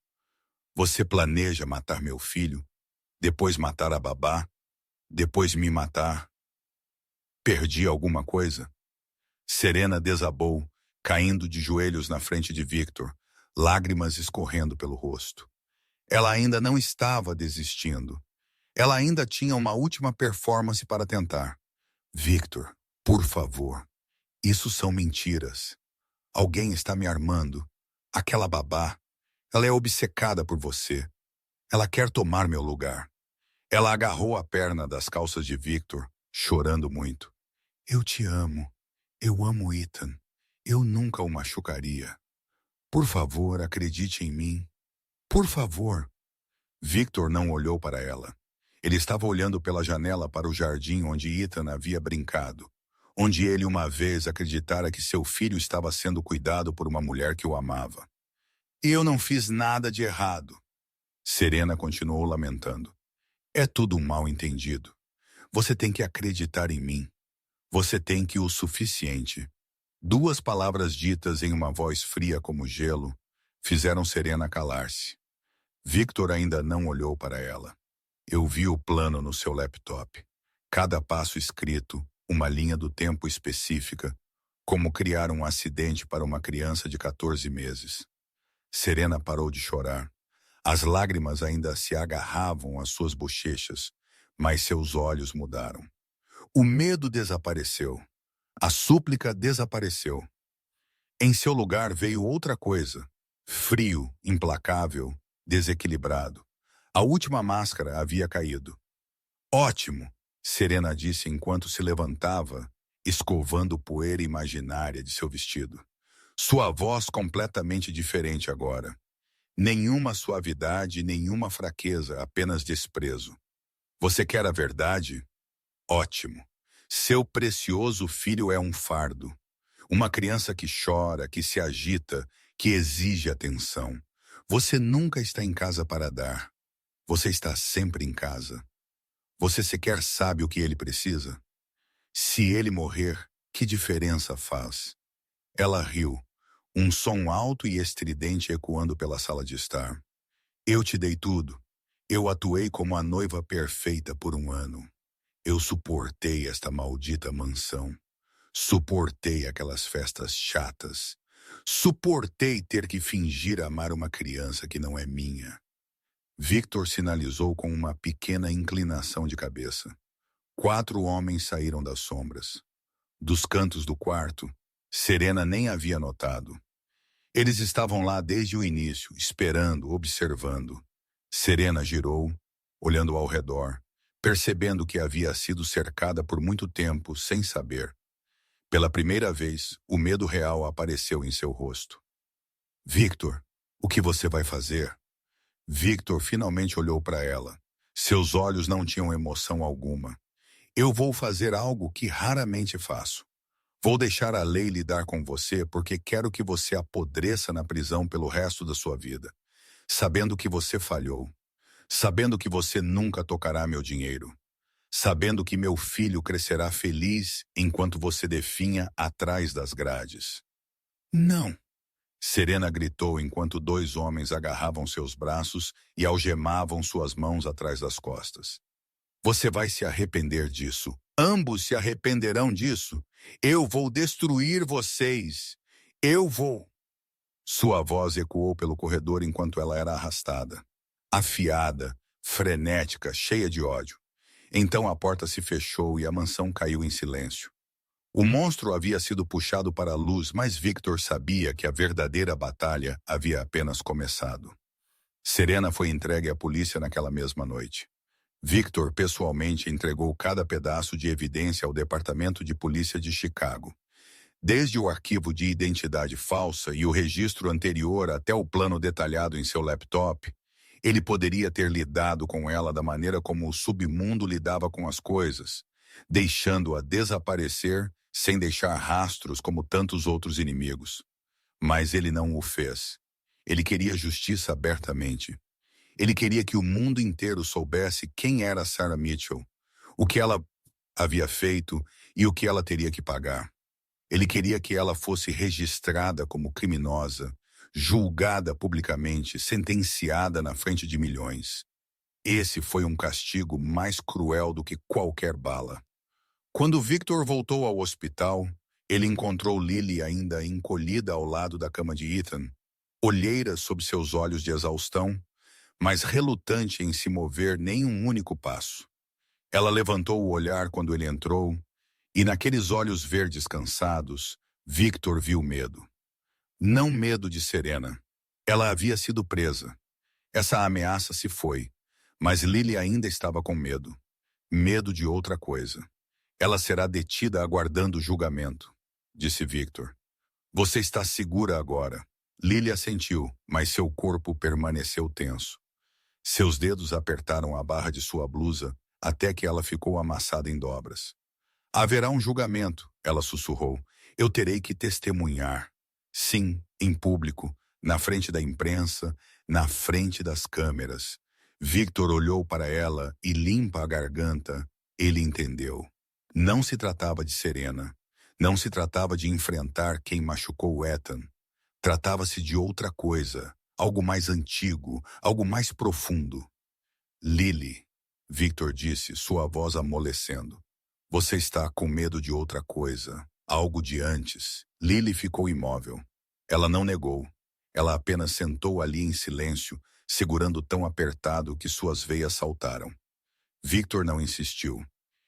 Você planeja matar meu filho, depois matar a babá, depois me matar? Perdi alguma coisa? Serena desabou, caindo de joelhos na frente de Victor, lágrimas escorrendo pelo rosto. Ela ainda não estava desistindo. Ela ainda tinha uma última performance para tentar. Victor, por favor, isso são mentiras. Alguém está me armando. Aquela babá, ela é obcecada por você. Ela quer tomar meu lugar. Ela agarrou a perna das calças de Victor, chorando muito. Eu te amo. Eu amo Ethan. Eu nunca o machucaria. Por favor, acredite em mim. Por favor. Victor não olhou para ela. Ele estava olhando pela janela para o jardim onde Ethan havia brincado, onde ele uma vez acreditara que seu filho estava sendo cuidado por uma mulher que o amava. Eu não fiz nada de errado. Serena continuou lamentando. É tudo um mal-entendido. Você tem que acreditar em mim. Você tem que o suficiente. 2 palavras ditas em uma voz fria como gelo fizeram Serena calar-se. Victor ainda não olhou para ela. Eu vi o plano no seu laptop. Cada passo escrito, uma linha do tempo específica, como criar um acidente para uma criança de 14 meses. Serena parou de chorar. As lágrimas ainda se agarravam às suas bochechas, mas seus olhos mudaram. O medo desapareceu. A súplica desapareceu. Em seu lugar veio outra coisa. Frio, implacável, desequilibrado. A última máscara havia caído. Ótimo, Serena disse enquanto se levantava, escovando poeira imaginária de seu vestido. Sua voz completamente diferente agora. Nenhuma suavidade, nenhuma fraqueza, apenas desprezo. Você quer a verdade? Ótimo. Seu precioso filho é um fardo. Uma criança que chora, que se agita, que exige atenção. Você nunca está em casa para dar. Você está sempre em casa. Você sequer sabe o que ele precisa? Se ele morrer, que diferença faz? Ela riu, um som alto e estridente ecoando pela sala de estar. Eu te dei tudo. Eu atuei como a noiva perfeita por um ano. Eu suportei esta maldita mansão. Suportei aquelas festas chatas. Suportei ter que fingir amar uma criança que não é minha. Victor sinalizou com uma pequena inclinação de cabeça. 4 homens saíram das sombras. Dos cantos do quarto, Serena nem havia notado. Eles estavam lá desde o início, esperando, observando. Serena girou, olhando ao redor, percebendo que havia sido cercada por muito tempo, sem saber. Pela primeira vez, o medo real apareceu em seu rosto. Victor, o que você vai fazer? Victor finalmente olhou para ela. Seus olhos não tinham emoção alguma. Eu vou fazer algo que raramente faço. Vou deixar a lei lidar com você porque quero que você apodreça na prisão pelo resto da sua vida, sabendo que você falhou, sabendo que você nunca tocará meu dinheiro, sabendo que meu filho crescerá feliz enquanto você definha atrás das grades. Não! Serena gritou enquanto 2 homens agarravam seus braços e algemavam suas mãos atrás das costas. Você vai se arrepender disso. Ambos se arrependerão disso. Eu vou destruir vocês. Eu vou. Sua voz ecoou pelo corredor enquanto ela era arrastada. Afiada, frenética, cheia de ódio. Então a porta se fechou e a mansão caiu em silêncio. O monstro havia sido puxado para a luz, mas Victor sabia que a verdadeira batalha havia apenas começado. Serena foi entregue à polícia naquela mesma noite. Victor pessoalmente entregou cada pedaço de evidência ao Departamento de Polícia de Chicago. Desde o arquivo de identidade falsa e o registro anterior até o plano detalhado em seu laptop, ele poderia ter lidado com ela da maneira como o submundo lidava com as coisas, deixando-a desaparecer sem deixar rastros como tantos outros inimigos. Mas ele não o fez. Ele queria justiça abertamente. Ele queria que o mundo inteiro soubesse quem era Sarah Mitchell, o que ela havia feito e o que ela teria que pagar. Ele queria que ela fosse registrada como criminosa, julgada publicamente, sentenciada na frente de milhões. Esse foi um castigo mais cruel do que qualquer bala. Quando Victor voltou ao hospital, ele encontrou Lily ainda encolhida ao lado da cama de Ethan, olheiras sob seus olhos de exaustão, mas relutante em se mover nem um único passo. Ela levantou o olhar quando ele entrou, e naqueles olhos verdes cansados, Victor viu medo. Não medo de Serena. Ela havia sido presa. Essa ameaça se foi, mas Lily ainda estava com medo. Medo de outra coisa. Ela será detida aguardando julgamento, disse Victor. Você está segura agora. Lily assentiu, mas seu corpo permaneceu tenso. Seus dedos apertaram a barra de sua blusa até que ela ficou amassada em dobras. Haverá um julgamento, ela sussurrou. Eu terei que testemunhar. Sim, em público, na frente da imprensa, na frente das câmeras. Victor olhou para ela e, limpa a garganta, ele entendeu. Não se tratava de Serena. Não se tratava de enfrentar quem machucou Ethan. Tratava-se de outra coisa, algo mais antigo, algo mais profundo. Lily, Victor disse, sua voz amolecendo. Você está com medo de outra coisa, algo de antes. Lily ficou imóvel. Ela não negou. Ela apenas sentou ali em silêncio, segurando tão apertado que suas veias saltaram. Victor não insistiu.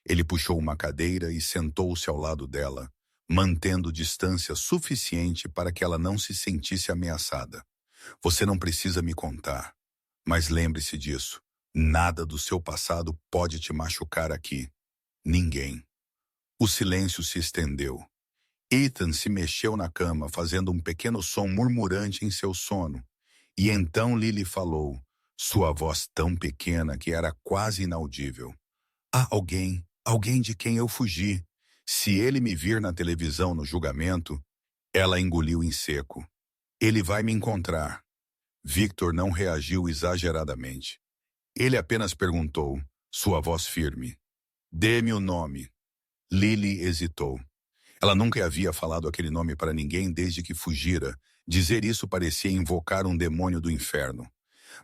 Ele puxou uma cadeira e sentou-se ao lado dela, mantendo distância suficiente para que ela não se sentisse ameaçada. Você não precisa me contar, mas lembre-se disso. Nada do seu passado pode te machucar aqui. Ninguém. O silêncio se estendeu. Ethan se mexeu na cama, fazendo um pequeno som murmurante em seu sono. E então Lily falou, sua voz tão pequena que era quase inaudível. Há alguém de quem eu fugi. Se ele me vir na televisão no julgamento, ela engoliu em seco. Ele vai me encontrar. Victor não reagiu exageradamente. Ele apenas perguntou, sua voz firme. Dê-me o nome. Lily hesitou. Ela nunca havia falado aquele nome para ninguém desde que fugira. Dizer isso parecia invocar um demônio do inferno.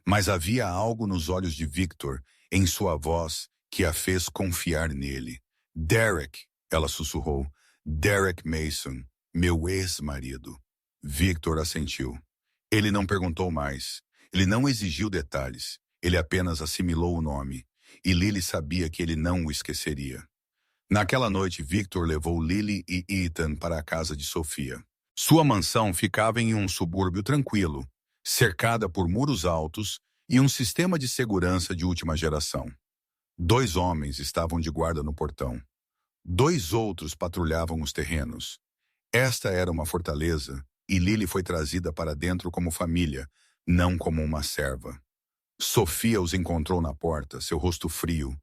Mas havia algo nos olhos de Victor, em sua voz, que a fez confiar nele. Derek, ela sussurrou. Derek Mason, meu ex-marido. Victor assentiu. Ele não perguntou mais. Ele não exigiu detalhes. Ele apenas assimilou o nome. E Lily sabia que ele não o esqueceria. Naquela noite, Victor levou Lily e Ethan para a casa de Sofia. Sua mansão ficava em um subúrbio tranquilo, cercada por muros altos e um sistema de segurança de última geração. 2 homens estavam de guarda no portão. 2 outros patrulhavam os terrenos. Esta era uma fortaleza, e Lily foi trazida para dentro como família, não como uma serva. Sofia os encontrou na porta, seu rosto frio,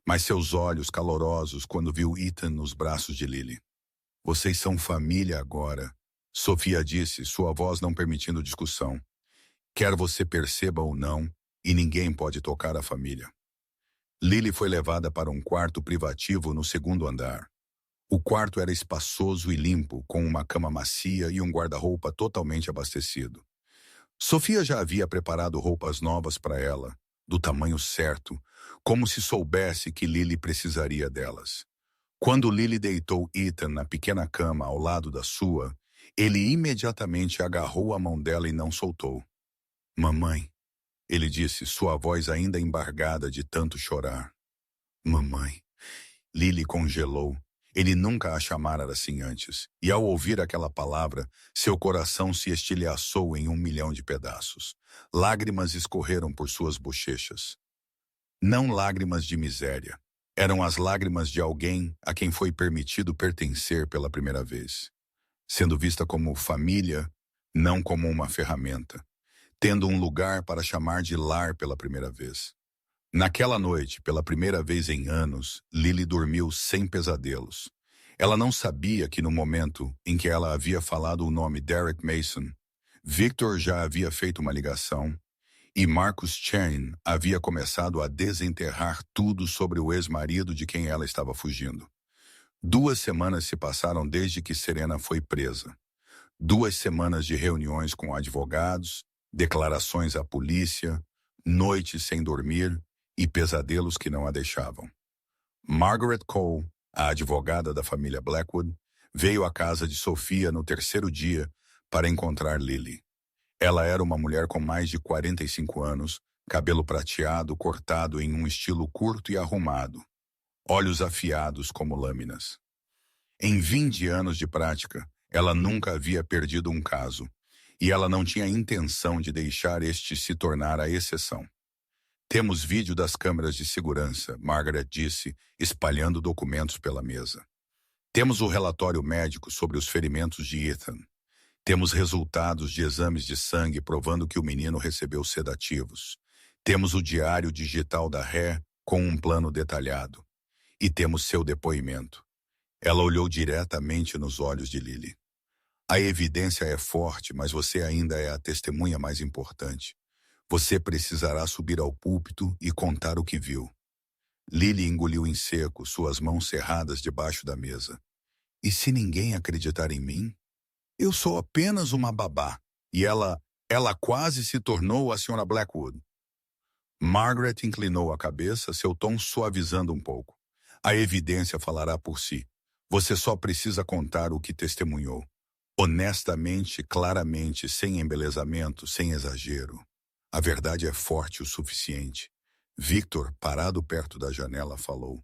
mas seus olhos calorosos quando viu Ethan nos braços de Lily. Vocês são família agora, Sofia disse, sua voz não permitindo discussão. Quer você perceba ou não, e ninguém pode tocar a família. Lily foi levada para um quarto privativo no 2º andar. O quarto era espaçoso e limpo, com uma cama macia e um guarda-roupa totalmente abastecido. Sofia já havia preparado roupas novas para ela, do tamanho certo, como se soubesse que Lily precisaria delas. Quando Lily deitou Ethan na pequena cama ao lado da sua, ele imediatamente agarrou a mão dela e não soltou. Mamãe, ele disse, sua voz ainda embargada de tanto chorar. Mamãe. Lily congelou. Ele nunca a chamara assim antes, e ao ouvir aquela palavra, seu coração se estilhaçou em 1.000.000 de pedaços. Lágrimas escorreram por suas bochechas. Não lágrimas de miséria. Eram as lágrimas de alguém a quem foi permitido pertencer pela primeira vez. Sendo vista como família, não como uma ferramenta. Tendo um lugar para chamar de lar pela primeira vez. Naquela noite, pela primeira vez em anos, Lily dormiu sem pesadelos. Ela não sabia que no momento em que ela havia falado o nome Derek Mason, Victor já havia feito uma ligação e Marcus Chen havia começado a desenterrar tudo sobre o ex-marido de quem ela estava fugindo. 2 semanas se passaram desde que Serena foi presa. 2 semanas de reuniões com advogados, declarações à polícia, noites sem dormir e pesadelos que não a deixavam. Margaret Cole, a advogada da família Blackwood, veio à casa de Sofia no 3º dia para encontrar Lily. Ela era uma mulher com mais de 45 anos, cabelo prateado cortado em um estilo curto e arrumado, olhos afiados como lâminas. Em 20 anos de prática, ela nunca havia perdido um caso, e ela não tinha intenção de deixar este se tornar a exceção. Temos vídeo das câmeras de segurança, Margaret disse, espalhando documentos pela mesa. Temos o relatório médico sobre os ferimentos de Ethan. Temos resultados de exames de sangue provando que o menino recebeu sedativos. Temos o diário digital da ré com um plano detalhado. E temos seu depoimento. Ela olhou diretamente nos olhos de Lily. A evidência é forte, mas você ainda é a testemunha mais importante. Você precisará subir ao púlpito e contar o que viu. Lily engoliu em seco, suas mãos cerradas debaixo da mesa. E se ninguém acreditar em mim? Eu sou apenas uma babá. E ela quase se tornou a Sra. Blackwood. Margaret inclinou a cabeça, seu tom suavizando um pouco. A evidência falará por si. Você só precisa contar o que testemunhou. Honestamente, claramente, sem embelezamento, sem exagero. A verdade é forte o suficiente. Victor, parado perto da janela, falou.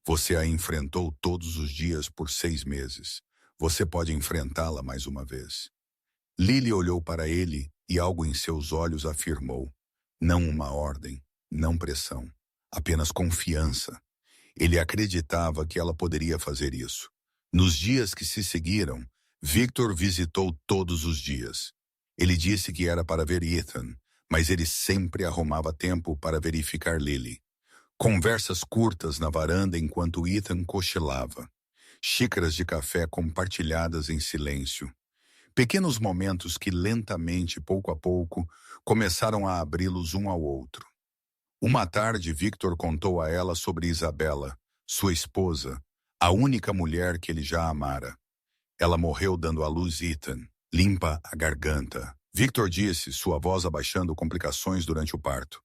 Você a enfrentou todos os dias por 6 meses. Você pode enfrentá-la mais uma vez. Lily olhou para ele e algo em seus olhos afirmou. Não uma ordem, não pressão, apenas confiança. Ele acreditava que ela poderia fazer isso. Nos dias que se seguiram, Victor visitou todos os dias. Ele disse que era para ver Ethan, mas ele sempre arrumava tempo para verificar Lily. Conversas curtas na varanda enquanto Ethan cochilava. Xícaras de café compartilhadas em silêncio. Pequenos momentos que lentamente, pouco a pouco, começaram a abri-los um ao outro. Uma tarde, Victor contou a ela sobre Isabela, sua esposa, a única mulher que ele já amara. Ela morreu dando à luz Ethan, limpa a garganta. Victor disse, sua voz abaixando complicações durante o parto.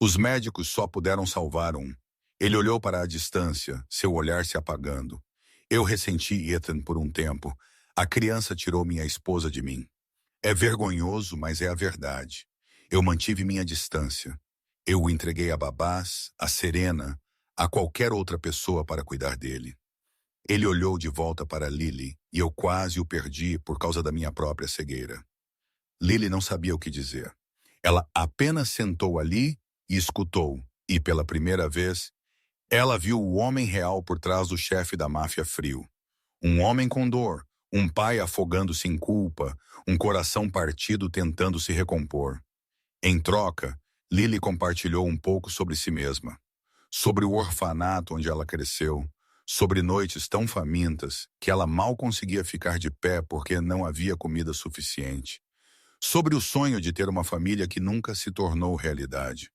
Os médicos só puderam salvar um. Ele olhou para a distância, seu olhar se apagando. Eu ressenti Ethan por um tempo. A criança tirou minha esposa de mim. É vergonhoso, mas é a verdade. Eu mantive minha distância. Eu o entreguei a babás, a Serena, a qualquer outra pessoa para cuidar dele. Ele olhou de volta para Lily e eu quase o perdi por causa da minha própria cegueira. Lily não sabia o que dizer. Ela apenas sentou ali e escutou, e pela primeira vez, ela viu o homem real por trás do chefe da máfia frio. Um homem com dor, um pai afogando-se em culpa, um coração partido tentando se recompor. Em troca, Lily compartilhou um pouco sobre si mesma, sobre o orfanato onde ela cresceu, sobre noites tão famintas que ela mal conseguia ficar de pé porque não havia comida suficiente, sobre o sonho de ter uma família que nunca se tornou realidade.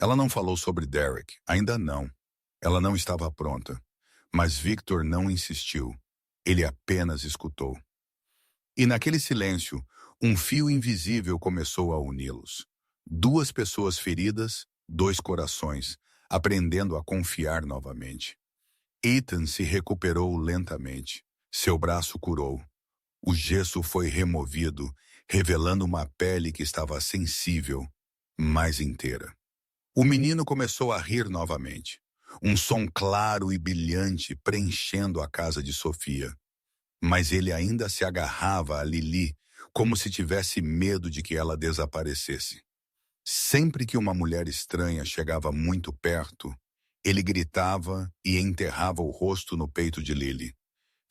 Ela não falou sobre Derek, ainda não. Ela não estava pronta. Mas Victor não insistiu. Ele apenas escutou. E naquele silêncio, um fio invisível começou a uni-los. Duas pessoas feridas, dois corações, aprendendo a confiar novamente. Ethan se recuperou lentamente. Seu braço curou. O gesso foi removido, revelando uma pele que estava sensível, mais inteira. O menino começou a rir novamente. Um som claro e brilhante preenchendo a casa de Sofia. Mas ele ainda se agarrava a Lily, como se tivesse medo de que ela desaparecesse. Sempre que uma mulher estranha chegava muito perto, ele gritava e enterrava o rosto no peito de Lily.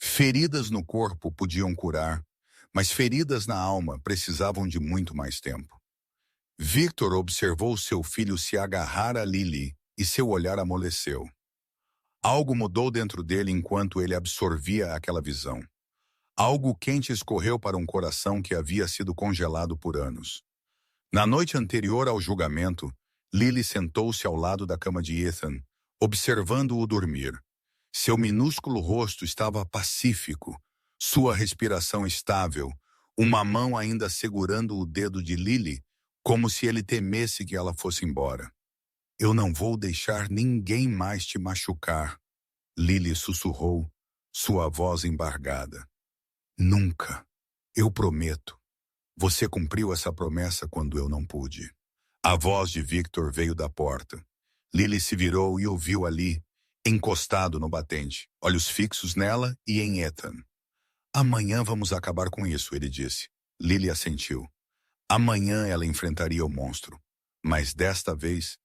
Feridas no corpo podiam curar, mas feridas na alma precisavam de muito mais tempo. Victor observou seu filho se agarrar a Lily e seu olhar amoleceu. Algo mudou dentro dele enquanto ele absorvia aquela visão. Algo quente escorreu para um coração que havia sido congelado por anos. Na noite anterior ao julgamento, Lily sentou-se ao lado da cama de Ethan, observando-o dormir. Seu minúsculo rosto estava pacífico, sua respiração estável, uma mão ainda segurando o dedo de Lily, como se ele temesse que ela fosse embora. Eu não vou deixar ninguém mais te machucar, Lily sussurrou, sua voz embargada. Nunca. Eu prometo. Você cumpriu essa promessa quando eu não pude. A voz de Victor veio da porta. Lily se virou e ouviu ali, encostado no batente, olhos fixos nela e em Ethan. Amanhã vamos acabar com isso, ele disse. Lily assentiu. Amanhã ela enfrentaria o monstro, mas desta vez,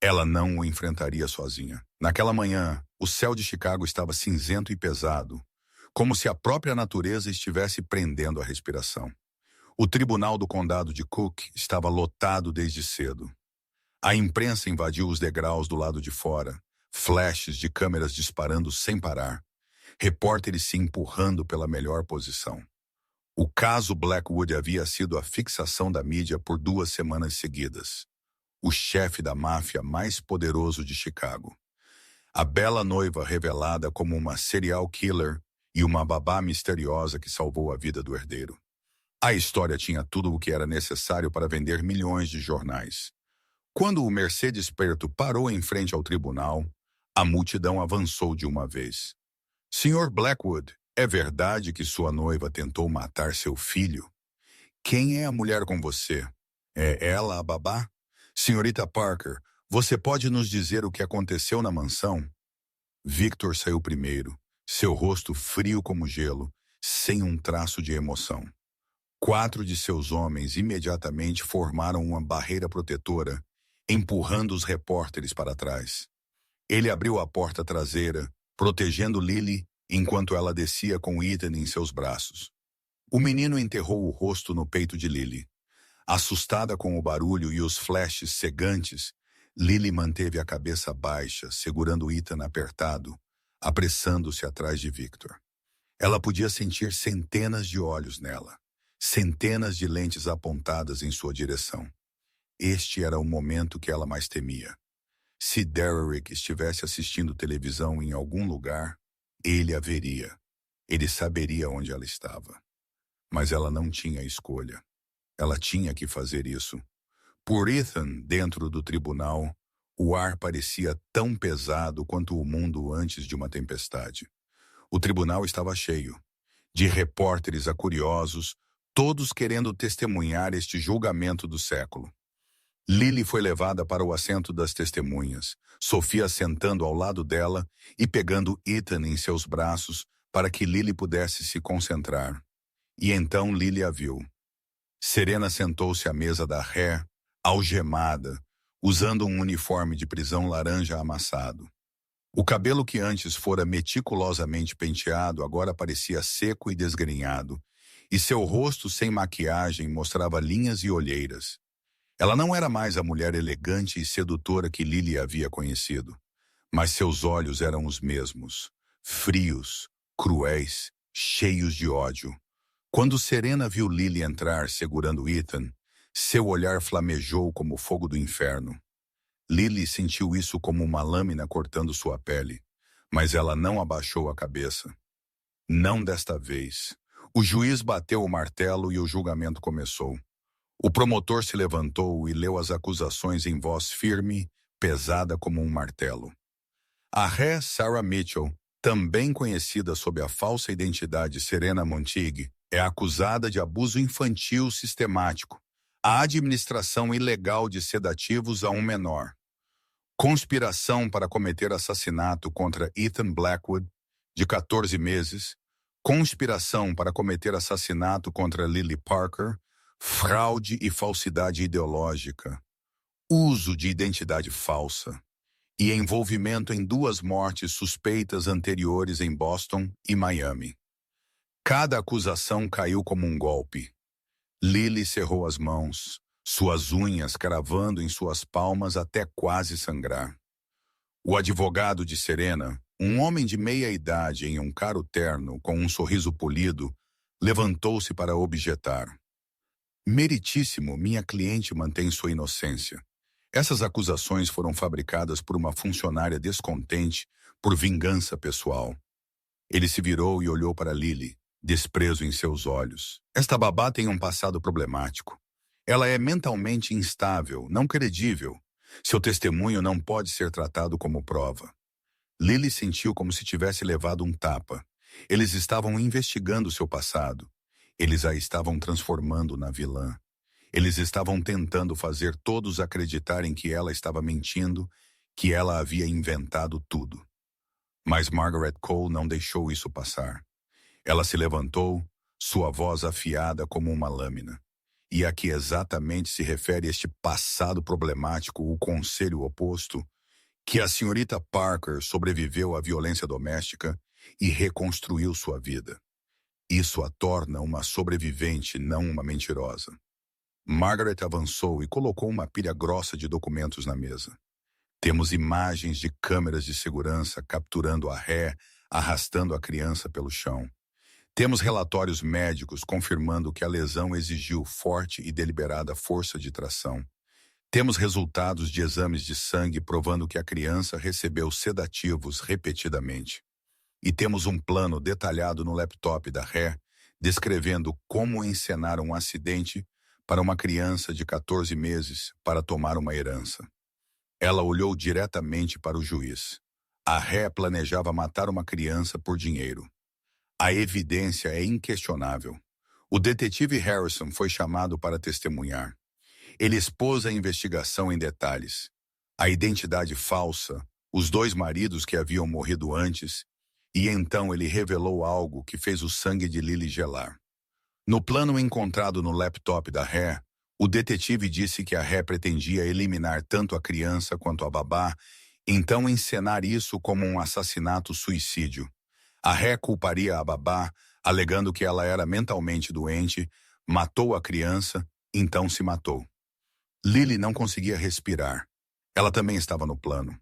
ela não o enfrentaria sozinha. Naquela manhã, o céu de Chicago estava cinzento e pesado, como se a própria natureza estivesse prendendo a respiração. O tribunal do condado de Cook estava lotado desde cedo. A imprensa invadiu os degraus do lado de fora, flashes de câmeras disparando sem parar, repórteres se empurrando pela melhor posição. O caso Blackwood havia sido a fixação da mídia por 2 semanas seguidas. O chefe da máfia mais poderoso de Chicago. A bela noiva revelada como uma serial killer e uma babá misteriosa que salvou a vida do herdeiro. A história tinha tudo o que era necessário para vender milhões de jornais. Quando o Mercedes Perto parou em frente ao tribunal, a multidão avançou de uma vez. Sr. Blackwood, é verdade que sua noiva tentou matar seu filho? Quem é a mulher com você? É ela a babá? Senhorita Parker, você pode nos dizer o que aconteceu na mansão? Victor saiu primeiro, seu rosto frio como gelo, sem um traço de emoção. 4 de seus homens imediatamente formaram uma barreira protetora, empurrando os repórteres para trás. Ele abriu a porta traseira, protegendo Lily enquanto ela descia com Ethan em seus braços. O menino enterrou o rosto no peito de Lily. Assustada com o barulho e os flashes cegantes, Lily manteve a cabeça baixa, segurando Ethan apertado, apressando-se atrás de Victor. Ela podia sentir centenas de olhos nela, centenas de lentes apontadas em sua direção. Este era o momento que ela mais temia. Se Derrick estivesse assistindo televisão em algum lugar, ele a veria. Ele saberia onde ela estava. Mas ela não tinha escolha. Ela tinha que fazer isso. Por Ethan, dentro do tribunal, o ar parecia tão pesado quanto o mundo antes de uma tempestade. O tribunal estava cheio, de repórteres curiosos, todos querendo testemunhar este julgamento do século. Lily foi levada para o assento das testemunhas, Sofia sentando ao lado dela e pegando Ethan em seus braços para que Lily pudesse se concentrar. E então Lily a viu. Serena sentou-se à mesa da ré, algemada, usando um uniforme de prisão laranja amassado. O cabelo que antes fora meticulosamente penteado agora parecia seco e desgrenhado, e seu rosto sem maquiagem mostrava linhas e olheiras. Ela não era mais a mulher elegante e sedutora que Lily havia conhecido, mas seus olhos eram os mesmos, frios, cruéis, cheios de ódio. Quando Serena viu Lily entrar segurando Ethan, seu olhar flamejou como o fogo do inferno. Lily sentiu isso como uma lâmina cortando sua pele, mas ela não abaixou a cabeça. Não desta vez. O juiz bateu o martelo e o julgamento começou. O promotor se levantou e leu as acusações em voz firme, pesada como um martelo. A ré Sarah Mitchell, também conhecida sob a falsa identidade Serena Monteague, é acusada de abuso infantil sistemático, a administração ilegal de sedativos a um menor, conspiração para cometer assassinato contra Ethan Blackwood, de 14 meses, conspiração para cometer assassinato contra Lily Parker, fraude e falsidade ideológica, uso de identidade falsa e envolvimento em 2 mortes suspeitas anteriores em Boston e Miami. Cada acusação caiu como um golpe. Lily cerrou as mãos, suas unhas cravando em suas palmas até quase sangrar. O advogado de Serena, um homem de meia idade em um caro terno com um sorriso polido, levantou-se para objetar. Meritíssimo, minha cliente mantém sua inocência. Essas acusações foram fabricadas por uma funcionária descontente por vingança pessoal. Ele se virou e olhou para Lily, desprezo em seus olhos. Esta babá tem um passado problemático. Ela é mentalmente instável, não credível. Seu testemunho não pode ser tratado como prova. Lily sentiu como se tivesse levado um tapa. Eles estavam investigando seu passado. Eles a estavam transformando na vilã. Eles estavam tentando fazer todos acreditarem que ela estava mentindo, que ela havia inventado tudo. Mas Margaret Cole não deixou isso passar. Ela se levantou, sua voz afiada como uma lâmina. E a que exatamente se refere este passado problemático, o conselho oposto, que a senhorita Parker sobreviveu à violência doméstica e reconstruiu sua vida. Isso a torna uma sobrevivente, não uma mentirosa. Margaret avançou e colocou uma pilha grossa de documentos na mesa. Temos imagens de câmeras de segurança capturando a ré, arrastando a criança pelo chão. Temos relatórios médicos confirmando que a lesão exigiu forte e deliberada força de tração. Temos resultados de exames de sangue provando que a criança recebeu sedativos repetidamente. E temos um plano detalhado no laptop da ré, descrevendo como encenar um acidente para uma criança de 14 meses para tomar uma herança. Ela olhou diretamente para o juiz. A ré planejava matar uma criança por dinheiro. A evidência é inquestionável. O detetive Harrison foi chamado para testemunhar. Ele expôs a investigação em detalhes. A identidade falsa, os 2 maridos que haviam morrido antes, e então ele revelou algo que fez o sangue de Lily gelar. No plano encontrado no laptop da ré, O detetive disse que a ré pretendia eliminar tanto a criança quanto a babá, então encenar isso como um assassinato-suicídio. A ré culparia a babá, alegando que ela era mentalmente doente, matou a criança, então se matou. Lily não conseguia respirar. Ela também estava no plano.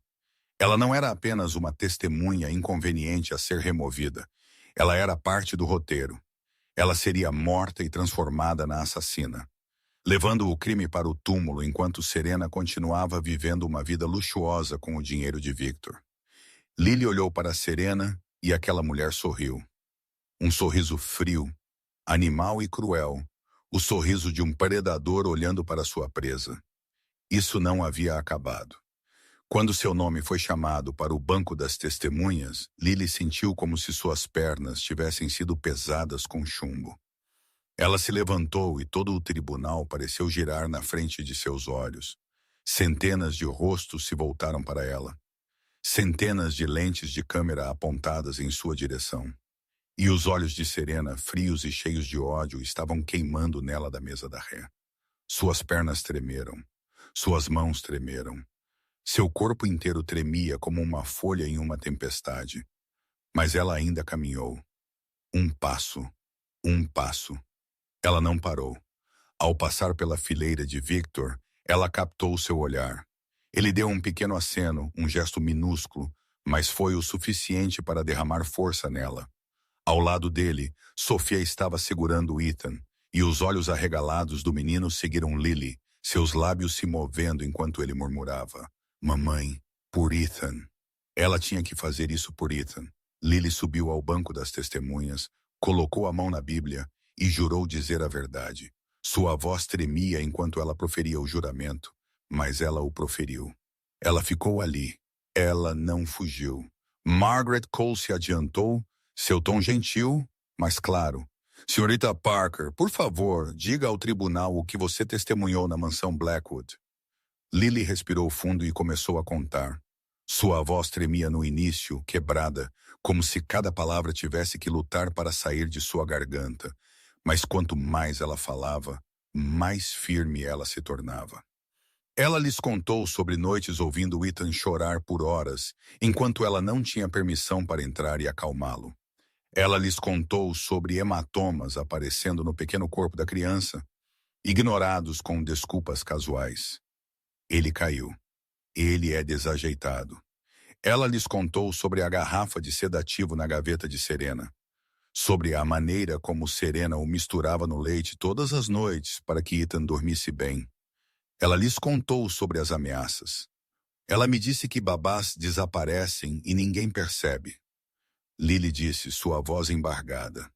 Ela não era apenas uma testemunha inconveniente a ser removida. Ela era parte do roteiro. Ela seria morta e transformada na assassina, levando o crime para o túmulo enquanto Serena continuava vivendo uma vida luxuosa com o dinheiro de Victor. Lily olhou para Serena e aquela mulher sorriu. Um sorriso frio, animal e cruel, o sorriso de um predador olhando para sua presa. Isso não havia acabado. Quando seu nome foi chamado para o banco das testemunhas, Lily sentiu como se suas pernas tivessem sido pesadas com chumbo. Ela se levantou e todo o tribunal pareceu girar na frente de seus olhos. Centenas de rostos se voltaram para ela. Centenas de lentes de câmera apontadas em sua direção. E os olhos de Serena, frios e cheios de ódio, estavam queimando nela da mesa da ré. Suas pernas tremeram. Suas mãos tremeram. Seu corpo inteiro tremia como uma folha em uma tempestade. Mas ela ainda caminhou. Um passo. Um passo. Ela não parou. Ao passar pela fileira de Victor, ela captou seu olhar. Ele deu um pequeno aceno, um gesto minúsculo, mas foi o suficiente para derramar força nela. Ao lado dele, Sofia estava segurando Ethan, e os olhos arregalados do menino seguiram Lily, seus lábios se movendo enquanto ele murmurava: "Mamãe, por Ethan." Ela tinha que fazer isso por Ethan. Lily subiu ao banco das testemunhas, colocou a mão na Bíblia e jurou dizer a verdade. Sua voz tremia enquanto ela proferia o juramento, mas ela o proferiu. Ela ficou ali. Ela não fugiu. Margaret Cole se adiantou, seu tom gentil, mas claro. "Senhorita Parker, por favor, diga ao tribunal o que você testemunhou na mansão Blackwood." Lily respirou fundo e começou a contar. Sua voz tremia no início, quebrada, como se cada palavra tivesse que lutar para sair de sua garganta. Mas quanto mais ela falava, mais firme ela se tornava. Ela lhes contou sobre noites ouvindo Ethan chorar por horas, enquanto ela não tinha permissão para entrar e acalmá-lo. Ela lhes contou sobre hematomas aparecendo no pequeno corpo da criança, ignorados com desculpas casuais. Ele caiu. Ele é desajeitado. Ela lhes contou sobre a garrafa de sedativo na gaveta de Serena, sobre a maneira como Serena o misturava no leite todas as noites para que Ethan dormisse bem. Ela lhes contou sobre as ameaças. Ela me disse que babás desaparecem e ninguém percebe. Lily disse, sua voz embargada.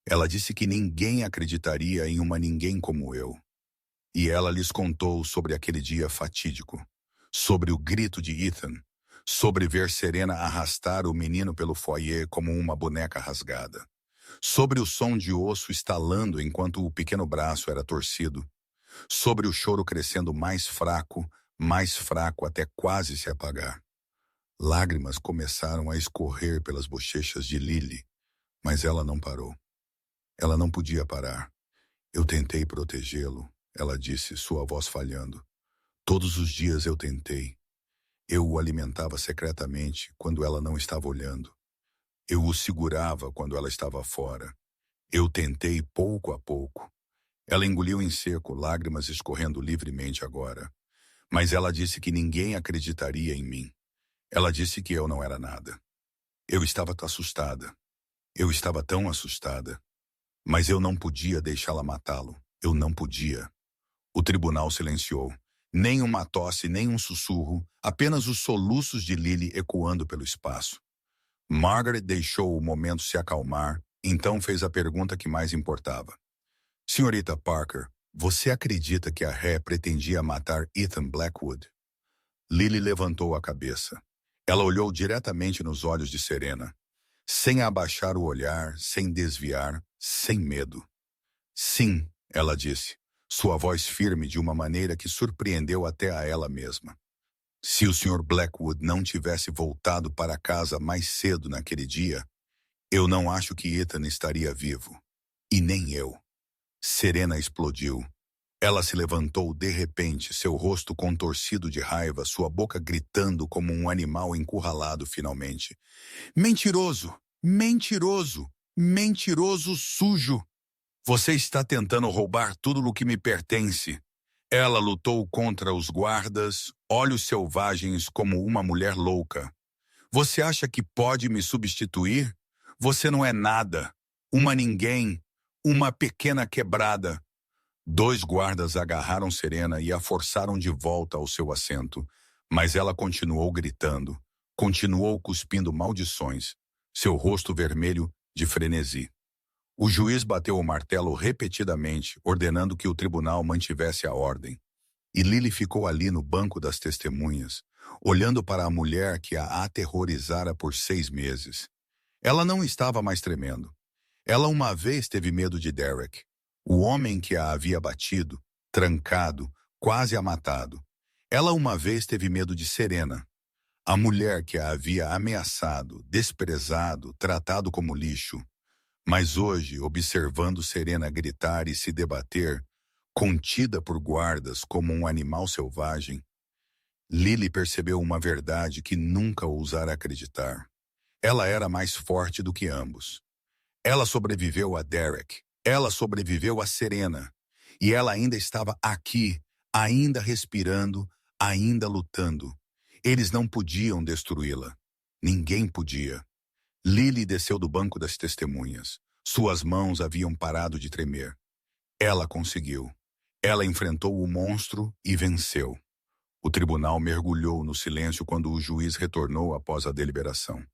Ela disse que ninguém acreditaria em uma ninguém como eu. E ela lhes contou sobre aquele dia fatídico, sobre o grito de Ethan, sobre ver Serena arrastar o menino pelo foyer como uma boneca rasgada, sobre o som de osso estalando enquanto o pequeno braço era torcido, sobre o choro crescendo mais fraco até quase se apagar. Lágrimas começaram a escorrer pelas bochechas de Lily, mas ela não parou. Ela não podia parar. Eu tentei protegê-lo, ela disse, sua voz falhando. Todos os dias eu tentei. Eu o alimentava secretamente quando ela não estava olhando. Eu o segurava quando ela estava fora. Eu tentei pouco a pouco. Ela engoliu em seco, lágrimas escorrendo livremente agora. Mas ela disse que ninguém acreditaria em mim. Ela disse que eu não era nada. Eu estava assustada. Eu estava tão assustada. Mas eu não podia deixá-la matá-lo. Eu não podia. O tribunal silenciou. Nem uma tosse, nem um sussurro, apenas os soluços de Lily ecoando pelo espaço. Margaret deixou o momento se acalmar, então fez a pergunta que mais importava. Senhorita Parker, você acredita que a ré pretendia matar Ethan Blackwood? Lily levantou a cabeça. Ela olhou diretamente nos olhos de Serena, sem abaixar o olhar, sem desviar, sem medo. Sim, ela disse, sua voz firme de uma maneira que surpreendeu até a ela mesma. Se o Sr. Blackwood não tivesse voltado para casa mais cedo naquele dia, eu não acho que Ethan estaria vivo. E nem eu. Serena explodiu. Ela se levantou de repente, seu rosto contorcido de raiva, sua boca gritando como um animal encurralado finalmente. Mentiroso! Mentiroso! Mentiroso sujo! Você está tentando roubar tudo o que me pertence. Ela lutou contra os guardas, olhos selvagens como uma mulher louca. Você acha que pode me substituir? Você não é nada. Uma ninguém. Uma pequena quebrada. 2 guardas agarraram Serena e a forçaram de volta ao seu assento, mas ela continuou gritando, continuou cuspindo maldições, seu rosto vermelho de frenesi. O juiz bateu o martelo repetidamente, ordenando que o tribunal mantivesse a ordem. E Lily ficou ali no banco das testemunhas, olhando para a mulher que a aterrorizara por 6 meses. Ela não estava mais tremendo. Ela uma vez teve medo de Derek, o homem que a havia batido, trancado, quase a matado. Ela uma vez teve medo de Serena, a mulher que a havia ameaçado, desprezado, tratado como lixo. Mas hoje, observando Serena gritar e se debater, contida por guardas como um animal selvagem, Lily percebeu uma verdade que nunca ousara acreditar. Ela era mais forte do que ambos. Ela sobreviveu a Derek, ela sobreviveu a Serena, e ela ainda estava aqui, ainda respirando, ainda lutando. Eles não podiam destruí-la. Ninguém podia. Lily desceu do banco das testemunhas. Suas mãos haviam parado de tremer. Ela conseguiu. Ela enfrentou o monstro e venceu. O tribunal mergulhou no silêncio quando o juiz retornou após a deliberação.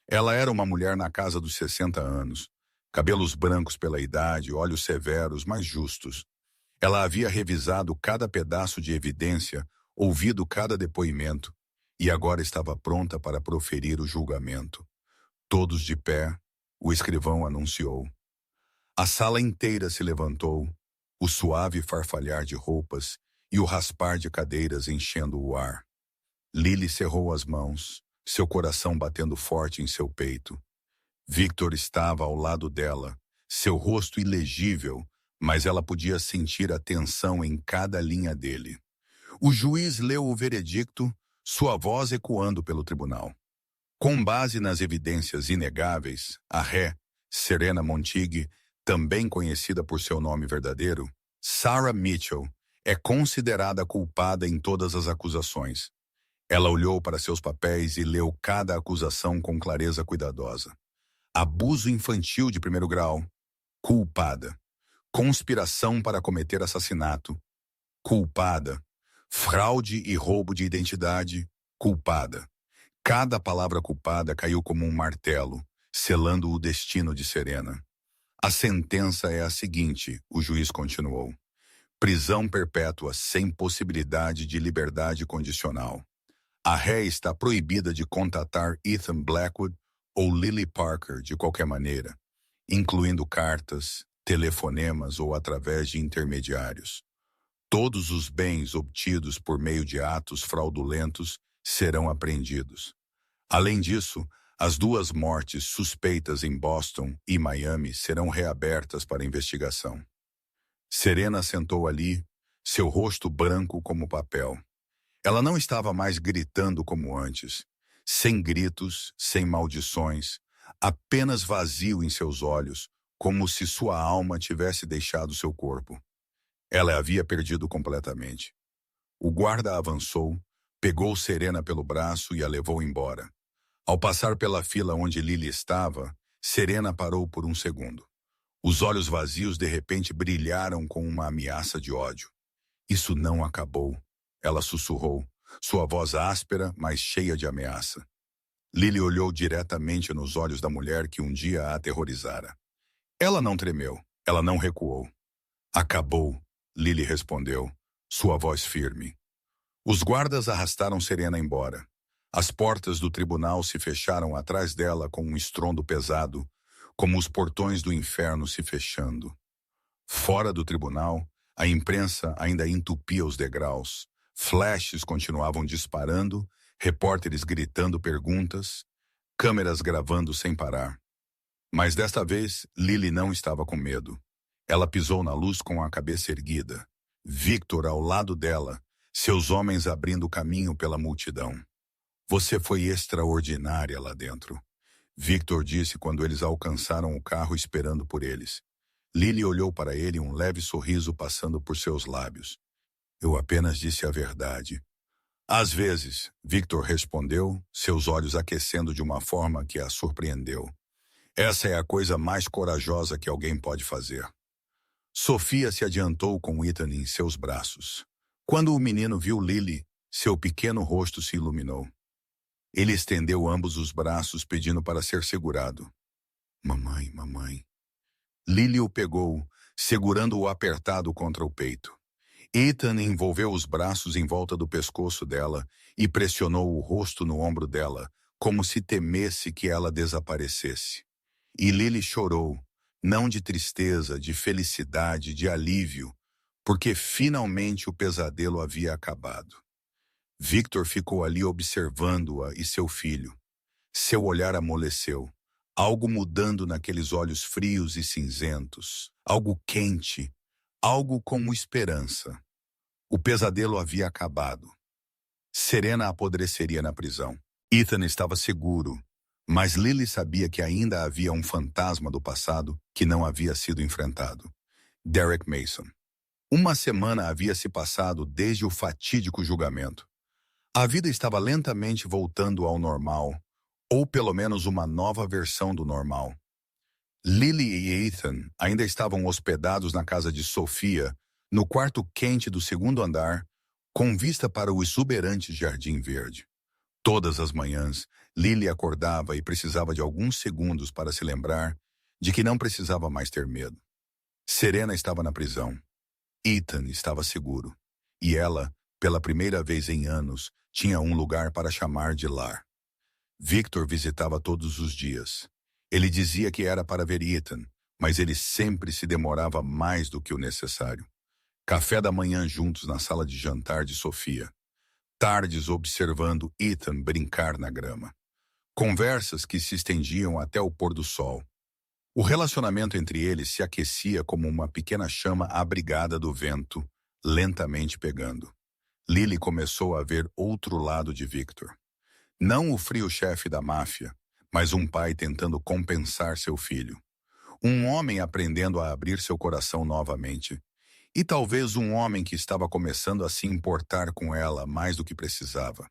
Ela era uma mulher na casa dos 60 anos, cabelos brancos pela idade, olhos severos, mas justos. Ela havia revisado cada pedaço de evidência, ouvido cada depoimento, e agora estava pronta para proferir o julgamento. Todos de pé, o escrivão anunciou. A sala inteira se levantou, o suave farfalhar de roupas e o raspar de cadeiras enchendo o ar. Lily cerrou as mãos, seu coração batendo forte em seu peito. Victor estava ao lado dela, seu rosto ilegível, mas ela podia sentir a tensão em cada linha dele. O juiz leu o veredicto, sua voz ecoando pelo tribunal. Com base nas evidências inegáveis, a ré, Serena Montague, também conhecida por seu nome verdadeiro, Sarah Mitchell, é considerada culpada em todas as acusações. Ela olhou para seus papéis e leu cada acusação com clareza cuidadosa. Abuso infantil de 1º grau, culpada. Conspiração para cometer assassinato, culpada. Fraude e roubo de identidade, culpada. Cada palavra culpada caiu como um martelo, selando o destino de Serena. A sentença é a seguinte, o juiz continuou. Prisão perpétua sem possibilidade de liberdade condicional. A ré está proibida de contatar Ethan Blackwood ou Lily Parker de qualquer maneira, incluindo cartas, telefonemas ou através de intermediários. Todos os bens obtidos por meio de atos fraudulentos serão apreendidos. Além disso, as 2 mortes suspeitas em Boston e Miami serão reabertas para investigação. Serena sentou ali, seu rosto branco como papel. Ela não estava mais gritando como antes, sem gritos, sem maldições, apenas vazio em seus olhos, como se sua alma tivesse deixado seu corpo. Ela havia perdido completamente. O guarda avançou, pegou Serena pelo braço e a levou embora. Ao passar pela fila onde Lily estava, Serena parou por um segundo. Os olhos vazios de repente brilharam com uma ameaça de ódio. Isso não acabou, ela sussurrou, sua voz áspera, mas cheia de ameaça. Lily olhou diretamente nos olhos da mulher que um dia a aterrorizara. Ela não tremeu, ela não recuou. Acabou, Lily respondeu, sua voz firme. Os guardas arrastaram Serena embora. As portas do tribunal se fecharam atrás dela com um estrondo pesado, como os portões do inferno se fechando. Fora do tribunal, a imprensa ainda entupia os degraus. Flashes continuavam disparando, repórteres gritando perguntas, câmeras gravando sem parar. Mas desta vez, Lily não estava com medo. Ela pisou na luz com a cabeça erguida. Victor ao lado dela, seus homens abrindo caminho pela multidão. Você foi extraordinária lá dentro, Victor disse quando eles alcançaram o carro esperando por eles. Lily olhou para ele, um leve sorriso passando por seus lábios. Eu apenas disse a verdade. Às vezes, Victor respondeu, seus olhos aquecendo de uma forma que a surpreendeu. Essa é a coisa mais corajosa que alguém pode fazer. Sofia se adiantou com Ethan em seus braços. Quando o menino viu Lily, seu pequeno rosto se iluminou. Ele estendeu ambos os braços pedindo para ser segurado. Mamãe, mamãe. Lily o pegou, segurando-o apertado contra o peito. Ethan envolveu os braços em volta do pescoço dela e pressionou o rosto no ombro dela, como se temesse que ela desaparecesse. E Lily chorou, não de tristeza, de felicidade, de alívio, porque finalmente o pesadelo havia acabado. Victor ficou ali observando-a e seu filho. Seu olhar amoleceu, algo mudando naqueles olhos frios e cinzentos, algo quente, algo como esperança. O pesadelo havia acabado. Serena apodreceria na prisão. Ethan estava seguro, mas Lily sabia que ainda havia um fantasma do passado que não havia sido enfrentado. Derek Mason. Uma semana havia se passado desde o fatídico julgamento. A vida estava lentamente voltando ao normal, ou pelo menos uma nova versão do normal. Lily e Ethan ainda estavam hospedados na casa de Sofia, no quarto quente do segundo andar, com vista para o exuberante jardim verde. Todas as manhãs, Lily acordava e precisava de alguns segundos para se lembrar de que não precisava mais ter medo. Serena estava na prisão. Ethan estava seguro. E ela, pela primeira vez em anos, tinha um lugar para chamar de lar. Victor visitava todos os dias. Ele dizia que era para ver Ethan, mas ele sempre se demorava mais do que o necessário. Café da manhã juntos na sala de jantar de Sofia. Tardes observando Ethan brincar na grama. Conversas que se estendiam até o pôr do sol. O relacionamento entre eles se aquecia como uma pequena chama abrigada do vento, lentamente pegando. Lily começou a ver outro lado de Victor. Não o frio chefe da máfia, mas um pai tentando compensar seu filho. Um homem aprendendo a abrir seu coração novamente. E talvez um homem que estava começando a se importar com ela mais do que precisava.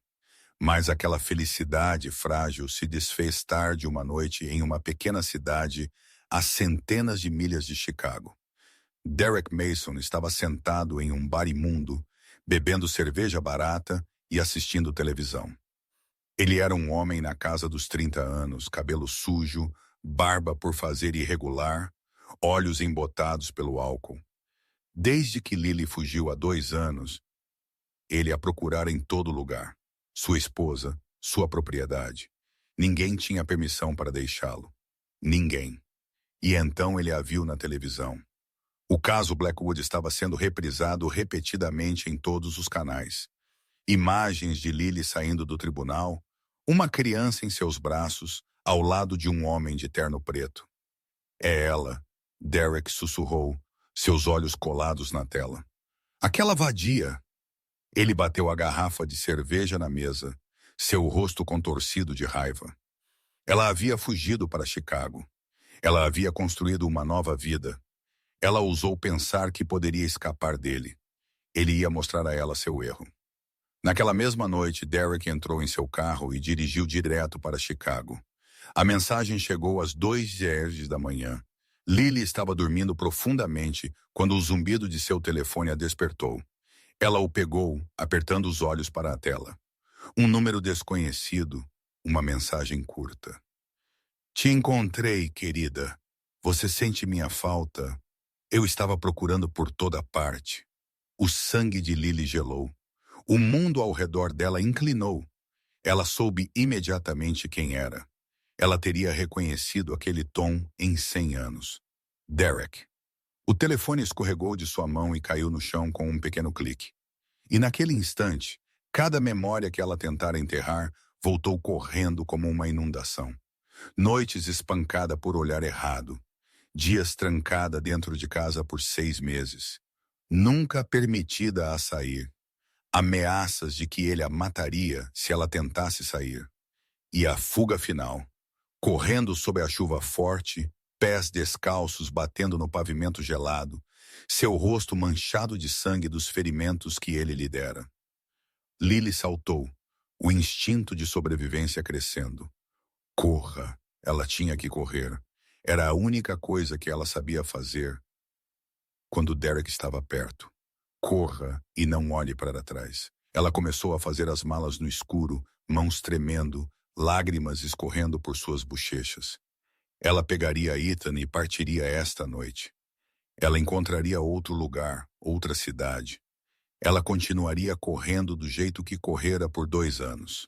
Mas aquela felicidade frágil se desfez tarde uma noite em uma pequena cidade a centenas de milhas de Chicago. Derek Mason estava sentado em um bar imundo, bebendo cerveja barata e assistindo televisão. Ele era um homem na casa dos 30 anos, cabelo sujo, barba por fazer irregular, olhos embotados pelo álcool. Desde que Lily fugiu há 2 anos, ele a procurara em todo lugar. Sua esposa, sua propriedade. Ninguém tinha permissão para deixá-lo. Ninguém. E então ele a viu na televisão. O caso Blackwood estava sendo reprisado repetidamente em todos os canais. Imagens de Lily saindo do tribunal, uma criança em seus braços, ao lado de um homem de terno preto. É ela, Derek sussurrou, seus olhos colados na tela. Aquela vadia. Ele bateu a garrafa de cerveja na mesa, seu rosto contorcido de raiva. Ela havia fugido para Chicago. Ela havia construído uma nova vida. Ela ousou pensar que poderia escapar dele. Ele ia mostrar a ela seu erro. Naquela mesma noite, Derek entrou em seu carro e dirigiu direto para Chicago. A mensagem chegou às 2h10 da manhã. Lily estava dormindo profundamente quando o zumbido de seu telefone a despertou. Ela o pegou, apertando os olhos para a tela. Um número desconhecido, uma mensagem curta. Te encontrei, querida. Você sente minha falta? Eu estava procurando por toda parte. O sangue de Lily gelou. O mundo ao redor dela inclinou. Ela soube imediatamente quem era. Ela teria reconhecido aquele tom em 100 anos. Derek. O telefone escorregou de sua mão e caiu no chão com um pequeno clique. E naquele instante, cada memória que ela tentara enterrar voltou correndo como uma inundação. Noites espancada por olhar errado. Dias trancada dentro de casa por 6 meses. nunca permitida a sair, ameaças de que ele a mataria se ela tentasse sair, e a fuga final, correndo sob a chuva forte, pés descalços batendo no pavimento gelado, seu rosto manchado de sangue dos ferimentos que ele lhe dera. Lily saltou, o instinto de sobrevivência crescendo. Corra, ela tinha que correr. Era a única coisa que ela sabia fazer quando Derek estava perto. Corra e não olhe para trás. Ela começou a fazer as malas no escuro, mãos tremendo, lágrimas escorrendo por suas bochechas. Ela pegaria Ethan e partiria esta noite. Ela encontraria outro lugar, outra cidade. Ela continuaria correndo do jeito que correra por 2 anos.